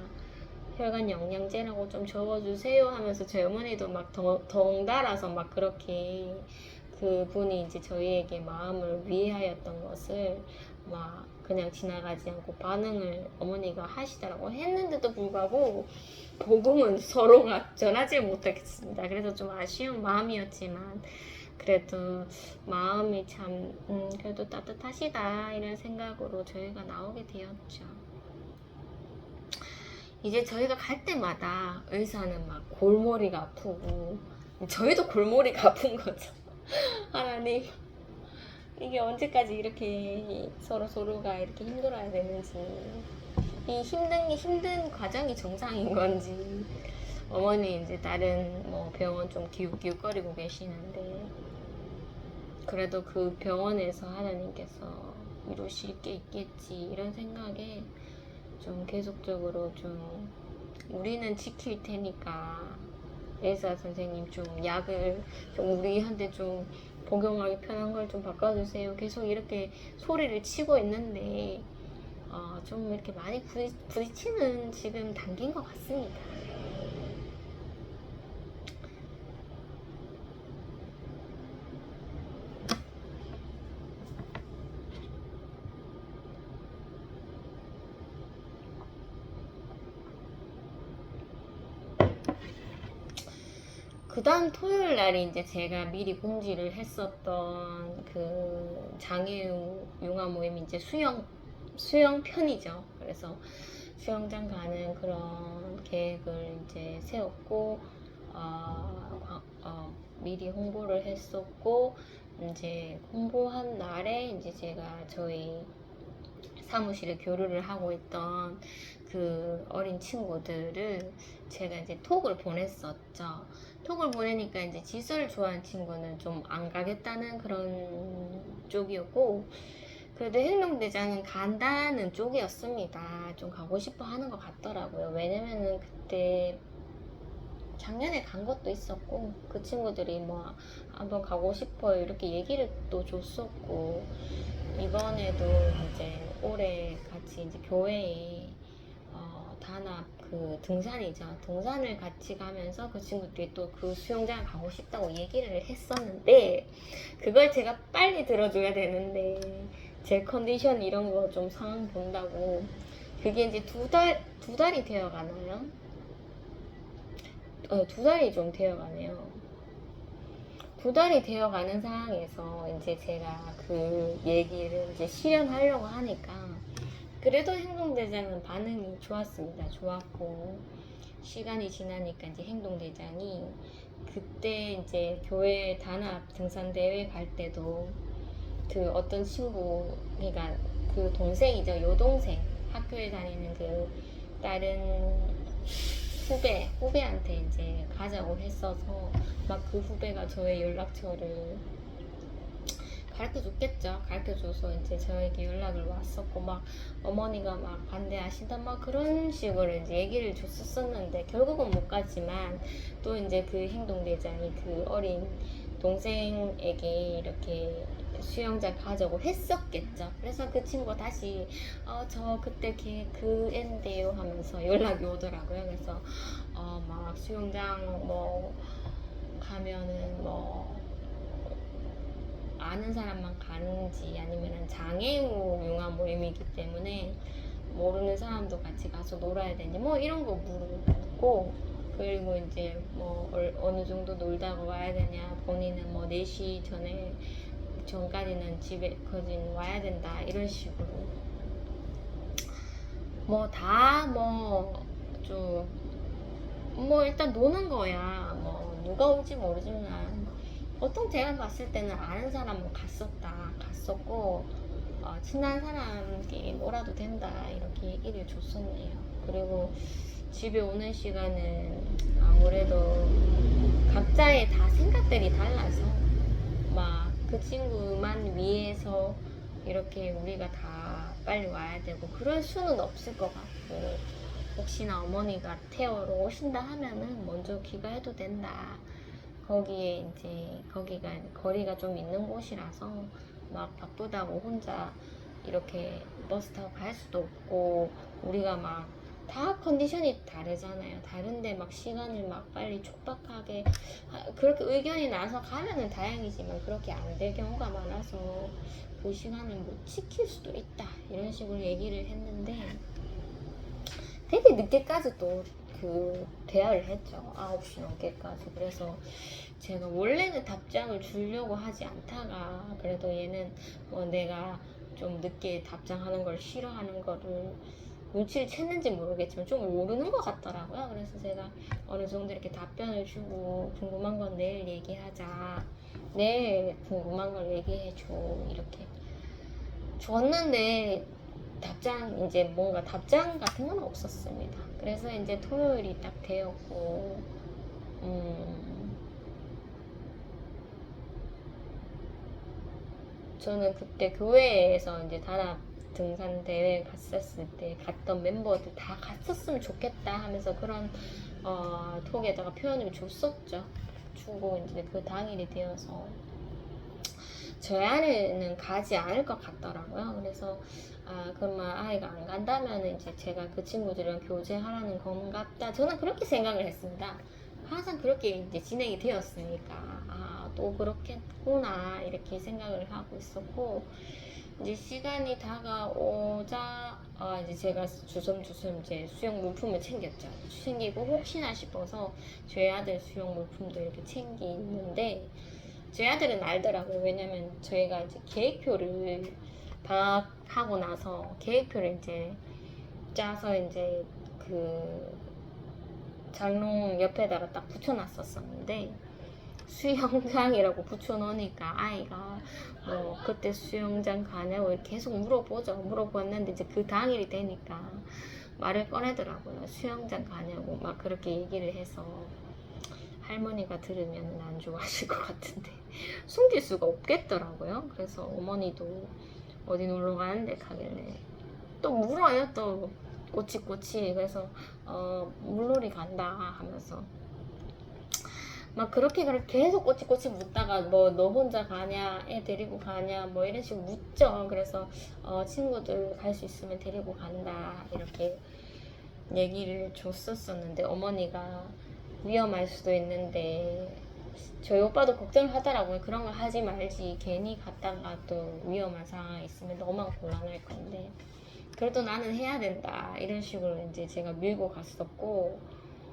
S1: 혈관 영양제라고 좀 적어주세요 하면서 저희 어머니도 막 덩달아서 막 그렇게 그분이 이제 저희에게 마음을 위하였던 것을 막 그냥 지나가지 않고 반응을 어머니가 하시더라고. 했는데도 불구하고 복음은 서로가 전하지 못하겠습니다. 그래서 좀 아쉬운 마음이었지만 그래도 마음이 참 그래도 따뜻하시다 이런 생각으로 저희가 나오게 되었죠. 이제 저희가 갈 때마다 의사는 막 골머리가 아프고 저희도 골머리가 아픈 거죠. 하나님 이게 언제까지 이렇게 서로가 이렇게 힘들어야 되는지, 이 힘든 과정이 정상인 건지. 어머니 이제 다른 뭐 병원 좀 기웃기웃거리고 계시는데 그래도 그 병원에서 하나님께서 이루실 게 있겠지 이런 생각에 좀 계속적으로 좀 우리는 지킬 테니까 의사 선생님 좀 약을 좀 우리한테 좀 복용하기 편한 걸 좀 바꿔주세요. 계속 이렇게 소리를 치고 있는데 좀 이렇게 많이 부딪히는 지금 단계인 것 같습니다. 그 다음 토요일 날이 이제 제가 미리 공지를 했었던 그 장애융화 모임 이제 수영 편이죠. 그래서 수영장 가는 그런 계획을 이제 세웠고, 미리 홍보를 했었고, 이제 홍보한 날에 이제 제가 저희 사무실에 교류를 하고 있던 그 어린 친구들을 제가 이제 톡을 보냈었죠. 톡을 보내니까 이제 지수를 좋아하는 친구는 좀 안 가겠다는 그런 쪽이었고, 그래도 행동대장은 간다는 쪽이었습니다. 좀 가고 싶어 하는 것 같더라고요. 왜냐면은 그때 작년에 간 것도 있었고, 그 친구들이 뭐 한번 가고 싶어요 이렇게 얘기를 또 줬었고, 이번에도 이제 올해 같이 이제 교회에 단합 그 등산이죠. 등산을 같이 가면서 그 친구들이 또 그 수영장 가고 싶다고 얘기를 했었는데, 그걸 제가 빨리 들어줘야 되는데 제 컨디션 이런 거 좀 상황 본다고 그게 이제 두 달이 되어 가나요? 2달이 좀 되어 가네요. 2달이 되어 가는 상황에서 이제 제가 그 얘기를 이제 실현하려고 하니까, 그래도 행동대장은 반응이 좋았습니다. 좋았고, 시간이 지나니까 이제 행동대장이 그때 이제 교회 단합 등산대회 갈 때도 그 어떤 친구, 그러니까 그 동생이죠. 여동생, 학교에 다니는 그 다른 후배한테 이제 가자고 했어서 막 그 후배가 저의 연락처를 가르쳐 줬겠죠. 가르쳐 줘서 이제 저에게 연락을 왔었고, 막 어머니가 막 반대하신다 막 그런 식으로 이제 얘기를 줬었었는데, 결국은 못 갔지만 또 이제 그 행동대장이 그 어린 동생에게 이렇게 수영장 가자고 했었겠죠. 그래서 그 친구가 다시 저 그때 걔 그 앤데요 하면서 연락이 오더라고요. 그래서 막 수영장 뭐 가면은 뭐 아는 사람만 가는지, 아니면 장애우 융화 모임이기 때문에 모르는 사람도 같이 가서 놀아야 되는지 뭐 이런 거 물고, 그리고 이제 뭐 어느 정도 놀다가 와야 되냐, 본인은 뭐 4시 전까지는 집에 거진 와야 된다 이런 식으로 뭐 다 뭐 좀 뭐 일단 노는 거야. 뭐 누가 올지 모르지만 보통 제가 봤을 때는 아는 사람은 갔었고, 친한 사람끼리 놀아도 된다 이렇게 얘기를 줬었네요. 그리고 집에 오는 시간은 아무래도 각자의 다 생각들이 달라서 막 그 친구만 위해서 이렇게 우리가 다 빨리 와야 되고 그럴 수는 없을 것 같고, 혹시나 어머니가 태워러 오신다 하면은 먼저 귀가해도 된다. 거기에 이제 거기가 거리가 좀 있는 곳이라서 막 바쁘다고 혼자 이렇게 버스 타고 갈 수도 없고, 우리가 막 다 컨디션이 다르잖아요. 다른데 막 시간을 막 빨리 촉박하게 그렇게 의견이 나서 가면은 다행이지만, 그렇게 안 될 경우가 많아서 그 시간을 못 지킬 수도 있다 이런 식으로 얘기를 했는데, 되게 늦게까지 또 그 대화를 했죠. 9시 넘게까지. 그래서 제가 원래는 답장을 주려고 하지 않다가, 그래도 얘는 뭐 내가 좀 늦게 답장하는 걸 싫어하는 거를 눈치를 챘는지 모르겠지만 좀 모르는 것 같더라고요. 그래서 제가 어느 정도 이렇게 답변을 주고, 궁금한 건 내일 얘기하자, 내일 궁금한 걸 얘기해줘 이렇게 줬는데, 이제 뭔가 답장 같은 건 없었습니다. 그래서 이제 토요일이 딱 되었고, 저는 그때 교회에서 이제 단합 등산 대회 갔었을 때 갔던 멤버들 다 갔었으면 좋겠다 하면서 그런 톡에다가 표현을 줬었죠. 주고 이제 그 당일이 되어서 저희 아이는 가지 않을 것 같더라고요. 그래서 그러면 아이가 안 간다면 이제 제가 그 친구들이랑 교제하라는 건갑다. 저는 그렇게 생각을 했습니다. 항상 그렇게 이제 진행이 되었으니까 또 그렇겠구나 이렇게 생각을 하고 있었고, 이제 시간이 다가오자 이제 제가 주섬주섬 이제 수영 물품을 챙겼죠. 챙기고 혹시나 싶어서 저희 아들 수영 물품도 이렇게 챙기는데 저희 아들은 알더라고요. 왜냐면 저희가 이제 계획표를 방학하고 나서 계획표를 이제 짜서 이제 그 장롱 옆에다가 딱 붙여놨었었는데 수영장이라고 붙여놓으니까 아이가 뭐 그때 수영장 가냐고 계속 물어보죠. 물어봤는데 이제 그 당일이 되니까 말을 꺼내더라고요. 수영장 가냐고 막 그렇게 얘기를 해서 할머니가 들으면 안 좋아하실 것 같은데 숨길 수가 없겠더라고요. 그래서 어머니도 어디 놀러 가는데 가길래 또 물어요. 또 꼬치꼬치. 그래서 물놀이 간다 하면서 막 그렇게 계속 꼬치꼬치 묻다가 뭐 너 혼자 가냐, 애 데리고 가냐, 뭐 이런 식으로 묻죠. 그래서 친구들 갈 수 있으면 데리고 간다 이렇게 얘기를 줬었었는데 어머니가 위험할 수도 있는데 저희 오빠도 걱정을 하더라고요. 그런 거 하지 말지. 괜히 갔다가 또 위험한 상황이 있으면 너무 곤란할 건데 그래도 나는 해야 된다 이런 식으로 이제 제가 밀고 갔었고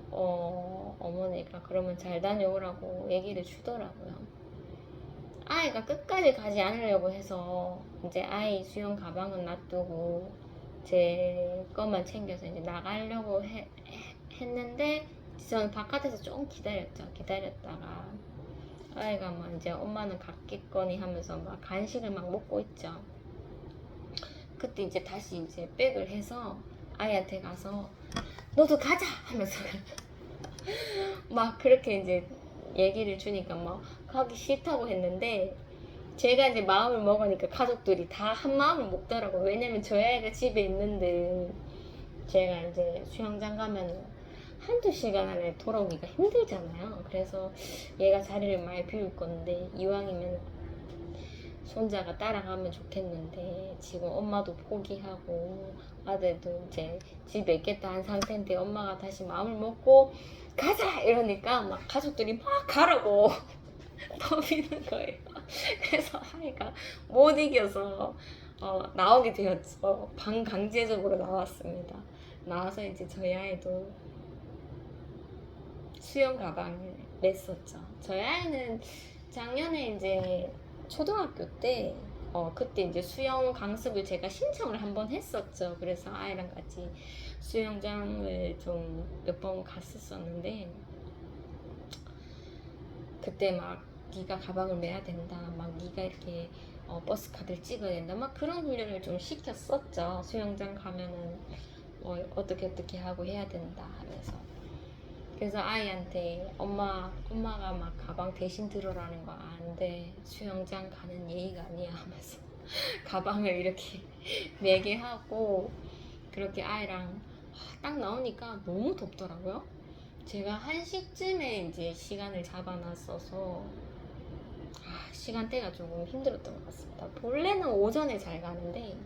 S1: 어머니가 그러면 잘 다녀오라고 얘기를 주더라고요. 아이가 끝까지 가지 않으려고 해서 이제 아이 수영 가방은 놔두고 제 것만 챙겨서 이제 나가려고 했는데 저는 바깥에서 좀 기다렸죠. 기다렸다가 아이가 막 이제 엄마는 갔겠거니 하면서 막 간식을 막 먹고 있죠. 그때 이제 다시 이제 백을 해서 아이한테 가서 너도 가자 하면서 막 그렇게 이제 얘기를 주니까 막 가기 싫다고 했는데 제가 이제 마음을 먹으니까 가족들이 다 한 마음을 먹더라고요. 왜냐면 저희 아이가 집에 있는데 제가 이제 수영장 가면 한두 시간 안에 돌아오기가 힘들잖아요. 그래서 얘가 자리를 많이 비울 건데 이왕이면 손자가 따라가면 좋겠는데 지금 엄마도 포기하고 아들도 이제 집에 있겠다 한 상태인데 엄마가 다시 마음을 먹고 가자 이러니까 막 가족들이 막 가라고 터비는 거예요. 그래서 아이가 못 이겨서 나오게 되었죠. 반강제적으로 나왔습니다. 나와서 이제 저희 아이도 수영 가방을 냈었죠. 저희 아이는 작년에 이제 초등학교 때 그때 이제 수영 강습을 제가 신청을 한번 했었죠. 그래서 아이랑 같이 수영장을 좀 몇 번 갔었었는데 그때 막 네가 가방을 메야 된다. 막 네가 이렇게 버스 카드를 찍어야 된다. 막 그런 훈련을 좀 시켰었죠. 수영장 가면은 뭐 어떻게 하고 해야 된다 하면서. 그래서 아이한테 엄마가 막 가방 대신 들어라는 거 아는데 수영장 가는 예의가 아니야 하면서 가방을 이렇게 매게 하고 그렇게 아이랑 딱 나오니까 너무 덥더라고요. 제가 1시쯤에 이제 시간을 잡아놨어서 시간대가 조금 힘들었던 것 같습니다. 본래는 오전에 잘 가는데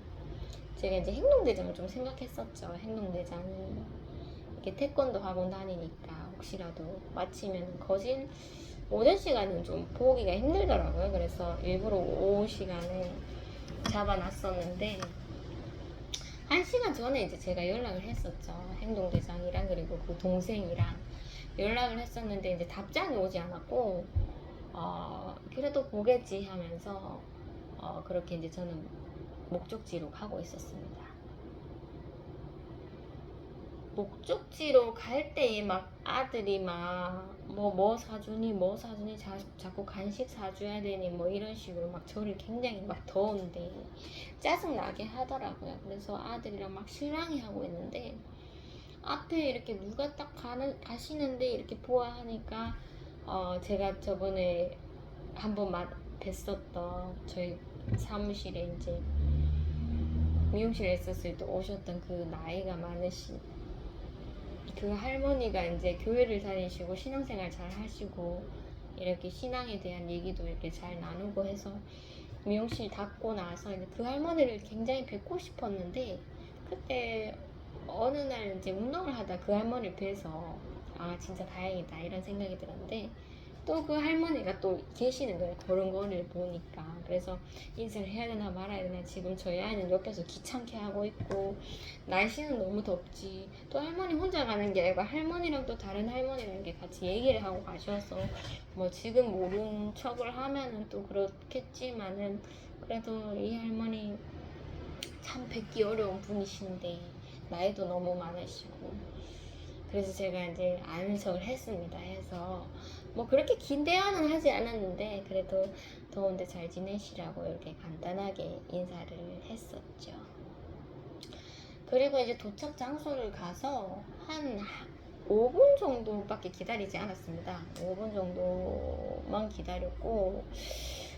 S1: 제가 이제 행동대장을 좀 생각했었죠. 행동대장이 이렇게 태권도 학원 다니니까 혹시라도 마치면 거진 오전 시간은 좀 보기가 힘들더라고요. 그래서 일부러 오후 시간에 잡아놨었는데 1시간 전에 이제 제가 연락을 했었죠. 행동대장이랑 그리고 그 동생이랑 연락을 했었는데 이제 답장이 오지 않았고 그래도 보겠지 하면서 그렇게 이제 저는 목적지로 가고 있었습니다. 목적지로 갈 때에 막 아들이 막 뭐 사주니 자꾸 간식 사줘야 되니 뭐 이런 식으로 막 저를 굉장히 막 더운데 짜증나게 하더라고요. 그래서 아들이랑 막 실랑이 하고 있는데 앞에 이렇게 누가 딱 가시는데 이렇게 보아하니까 제가 저번에 한번 뵀었던 저희 사무실에 이제 미용실에 있었을 때 오셨던 그 나이가 많으신 그 할머니가 이제 교회를 다니시고 신앙생활 잘 하시고 이렇게 신앙에 대한 얘기도 이렇게 잘 나누고 해서 미용실 닫고 나서 이제 그 할머니를 굉장히 뵙고 싶었는데 그때 어느 날 이제 운동을 하다 그 할머니를 뵈서 진짜 다행이다 이런 생각이 들었는데 또 그 할머니가 또 계시는 거예요. 그런 거를 보니까. 그래서 인사를 해야 되나 말아야 되나. 지금 저희 아이는 옆에서 귀찮게 하고 있고, 날씨는 너무 덥지. 또 할머니 혼자 가는 게 아니고 할머니랑 또 다른 할머니랑 이렇게 같이 얘기를 하고 가셔서 뭐 지금 모른 척을 하면은 또 그렇겠지만은, 그래도 이 할머니 참 뵙기 어려운 분이신데 나이도 너무 많으시고, 그래서 제가 이제 아는 척을 했습니다. 해서 뭐 그렇게 긴 대화는 하지 않았는데 그래도 더운데 잘 지내시라고 이렇게 간단하게 인사를 했었죠. 그리고 이제 도착 장소를 가서 한 5분 정도밖에 기다리지 않았습니다. 5분 정도만 기다렸고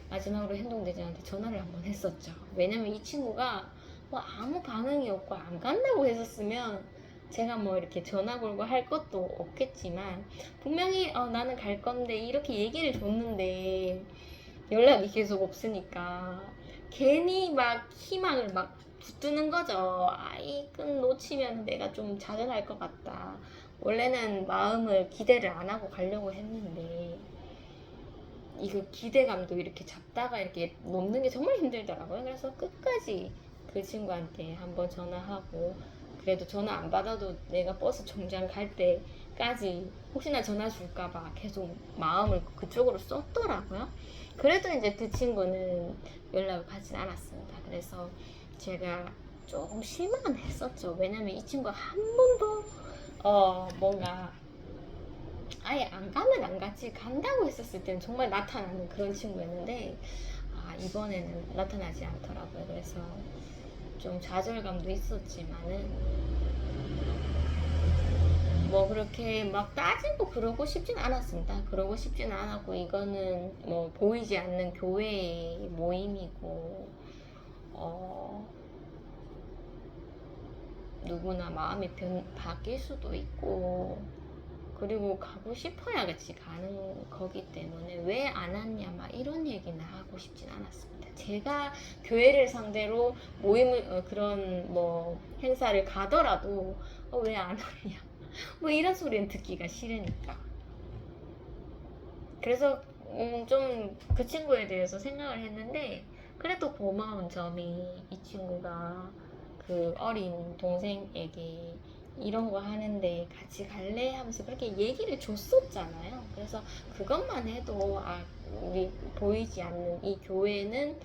S1: 마지막으로 행동대장한테 전화를 한번 했었죠. 왜냐면 이 친구가 뭐 아무 반응이 없고 안 간다고 했었으면 제가 뭐 이렇게 전화 걸고 할 것도 없겠지만, 분명히 나는 갈 건데 이렇게 얘기를 줬는데 연락이 계속 없으니까 괜히 막 희망을 막 붙드는 거죠. 이 끈 놓치면 내가 좀 좌절할 것 같다. 원래는 마음을 기대를 안 하고 가려고 했는데 이거 기대감도 이렇게 잡다가 이렇게 놓는 게 정말 힘들더라고요. 그래서 끝까지 그 친구한테 한번 전화하고, 그래도 전화 안 받아도 내가 버스 정류장 갈 때까지 혹시나 전화 줄까봐 계속 마음을 그쪽으로 쏟더라고요. 그래도 이제 그 친구는 연락을 받진 않았습니다. 그래서 제가 조금 실망은 했었죠. 왜냐면 이 친구가 한 번도 뭔가 아예 안 가면 안 갔지, 간다고 했었을 때는 정말 나타나는 그런 친구였는데 이번에는 나타나지 않더라고요. 그래서 좀 좌절감도 있었지만은 뭐 그렇게 막 따지고 그러고 싶진 않았습니다. 그러고 싶진 않았고, 이거는 뭐 보이지 않는 교회의 모임이고 누구나 마음이 바뀔 수도 있고, 그리고 가고 싶어야 같이 가는 거기 때문에 왜 안 왔냐 막 이런 얘기는 하고 싶진 않았습니다. 제가 교회를 상대로 모임을 그런 뭐 행사를 가더라도 왜 안 왔냐 뭐 이런 소리는 듣기가 싫으니까. 그래서 좀 그 친구에 대해서 생각을 했는데, 그래도 고마운 점이 이 친구가 그 어린 동생에게 이런 거 하는데 같이 갈래? 하면서 그렇게 얘기를 줬었잖아요. 그래서 그것만 해도 우리 보이지 않는 이 교회는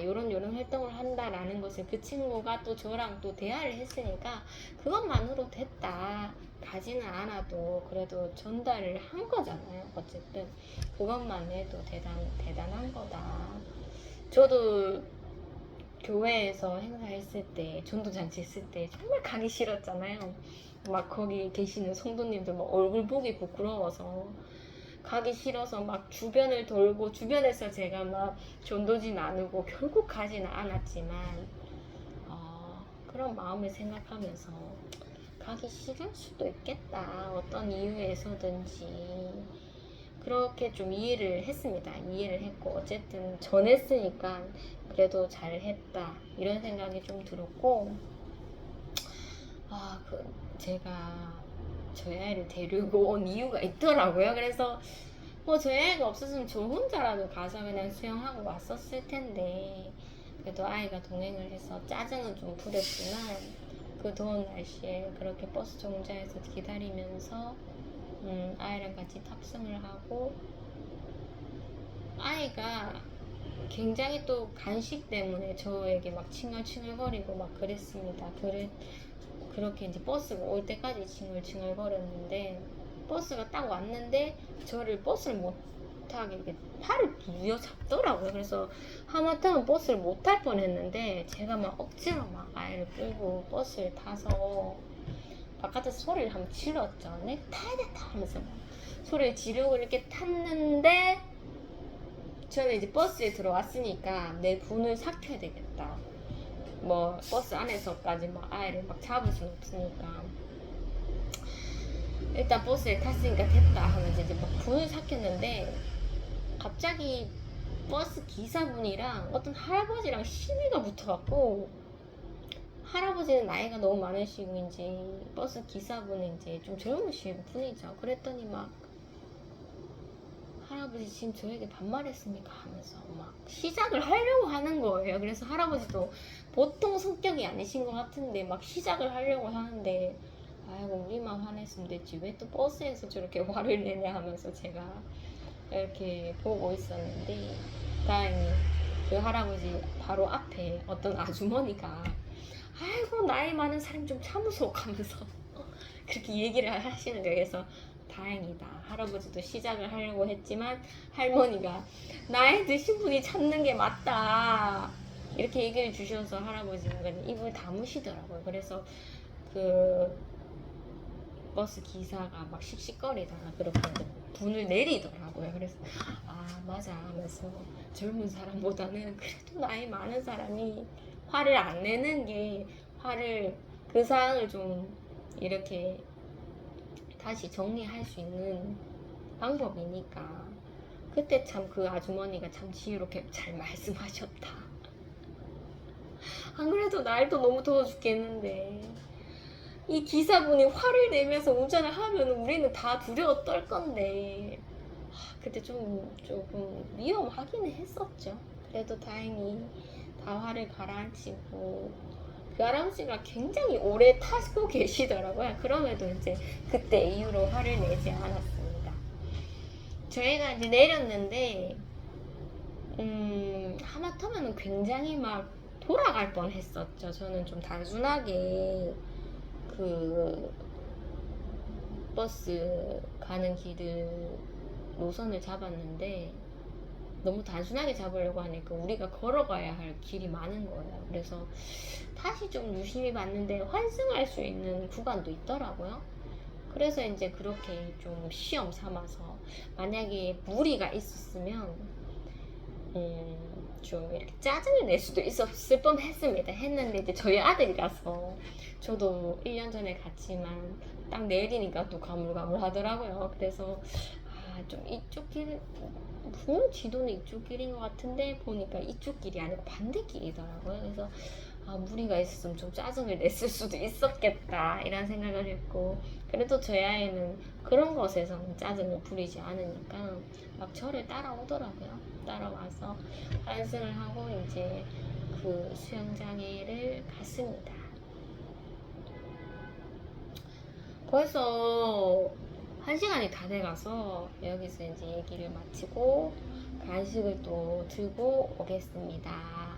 S1: 요런 활동을 한다라는 것을 그 친구가 또 저랑 또 대화를 했으니까 그것만으로 됐다. 가지는 않아도 그래도 전달을 한 거잖아요. 어쨌든 그것만 해도 대단한 거다. 저도 교회에서 행사했을 때, 전도잔치 했을 때 정말 가기 싫었잖아요. 막 거기 계시는 성도님들 막 얼굴 보기 부끄러워서 가기 싫어서 막 주변을 돌고, 주변에서 제가 막 전도지 나누고 결국 가지는 않았지만 그런 마음을 생각하면서 가기 싫을 수도 있겠다. 어떤 이유에서든지. 그렇게 좀 이해를 했습니다. 이해를 했고, 어쨌든 전했으니까 그래도 잘했다 이런 생각이 좀 들었고, 제가 저희 아이를 데리고 온 이유가 있더라고요. 그래서 뭐 저희 아이가 없었으면 저 혼자라도 가서 그냥 수영하고 왔었을 텐데, 그래도 아이가 동행을 해서 짜증은 좀 부렸지만 그 더운 날씨에 그렇게 버스 정류장에서 기다리면서 아이랑 같이 탑승을 하고, 아이가 굉장히 또 간식 때문에 저에게 막 칭얼칭얼거리고 막 그랬습니다. 그렇게 이제 버스가 올 때까지 칭얼칭얼거렸는데, 버스가 딱 왔는데 저를 버스를 못 타게 이렇게 팔을 부여잡더라고요. 그래서 하마터면 버스를 못 탈 뻔했는데 제가 막 억지로 막 아이를 끌고 버스를 타서 바깥에서 소리를 한번 질렀죠. 내 타야 된다 하면서 소리를 지르고 이렇게 탔는데, 저는 이제 버스에 들어왔으니까 내 분을 삭혀야 되겠다. 뭐 버스 안에서까지 막 아이를 막 잡을 수는 없으니까 일단 버스에 탔으니까 됐다 하면서 이제 막 분을 삭혔는데, 갑자기 버스 기사분이랑 어떤 할아버지랑 시비가 붙어갖고, 할아버지는 나이가 너무 많으시고 버스 기사분은 이제 좀 젊으신 분이죠. 그랬더니 막 할아버지 지금 저에게 반말했습니까? 하면서 막 시작을 하려고 하는 거예요. 그래서 할아버지도 보통 성격이 아니신 것 같은데 막 시작을 하려고 하는데, 아이고 우리만 화냈으면 됐지 왜 또 버스에서 저렇게 화를 내냐 하면서 제가 이렇게 보고 있었는데, 다행히 그 할아버지 바로 앞에 어떤 아주머니가 아이고 나이 많은 사람 좀 참으소 하면서 그렇게 얘기를 하시는 거예요. 그래서 다행이다. 할아버지도 시작을 하려고 했지만 할머니가 나이 드신 분이 참는 게 맞다 이렇게 얘기를 주셔서 할아버지가 그냥 입을 다무시더라고요. 그래서 그 버스 기사가 막 씩씩거리다가 그렇게 분을 내리더라고요. 그래서 아 맞아 하면서 젊은 사람보다는 그래도 나이 많은 사람이 화를 안 내는 게 화를 그 상황을 좀 이렇게 다시 정리할 수 있는 방법이니까. 그때 참 그 아주머니가 참 지혜롭게 잘 말씀하셨다. 안 그래도 날도 너무 더워 죽겠는데 이 기사분이 화를 내면서 운전을 하면 우리는 다 두려워 떨 건데, 그때 조금 위험하긴 했었죠. 그래도 다행히 다 화를 가라앉히고 그 할아버지가 굉장히 오래 타고 계시더라고요. 그럼에도 이제 그때 이후로 화를 내지 않았습니다. 저희가 이제 내렸는데 하마터면 굉장히 막 돌아갈 뻔 했었죠. 저는 좀 단순하게 그 버스 가는 길을 노선을 잡았는데 너무 단순하게 잡으려고 하니까 우리가 걸어가야 할 길이 많은 거예요. 그래서 다시 좀 유심히 봤는데 환승할 수 있는 구간도 있더라고요. 그래서 이제 그렇게 좀 시험 삼아서 만약에 무리가 있었으면 좀 이렇게 짜증을 낼 수도 있었을 뻔 했는데 이제 저희 아들이라서 저도 1년 전에 갔지만 딱 내리니까 또 가물가물 하더라고요. 그래서 좀 이쪽 길, 분명 지도는 이쪽 길인 것 같은데 보니까 이쪽 길이 아니고 반대길이더라고요. 그래서 무리가 있었으면 좀 짜증을 냈을 수도 있었겠다 이런 생각을 했고, 그래도 저희 아이는 그런 것에서는 짜증을 부리지 않으니까 막 저를 따라오더라고요. 따라와서 환승을 하고 이제 그 수영장에를 갔습니다. 벌써 1시간이 다 돼가서 여기서 이제 얘기를 마치고 간식을 또 들고 오겠습니다.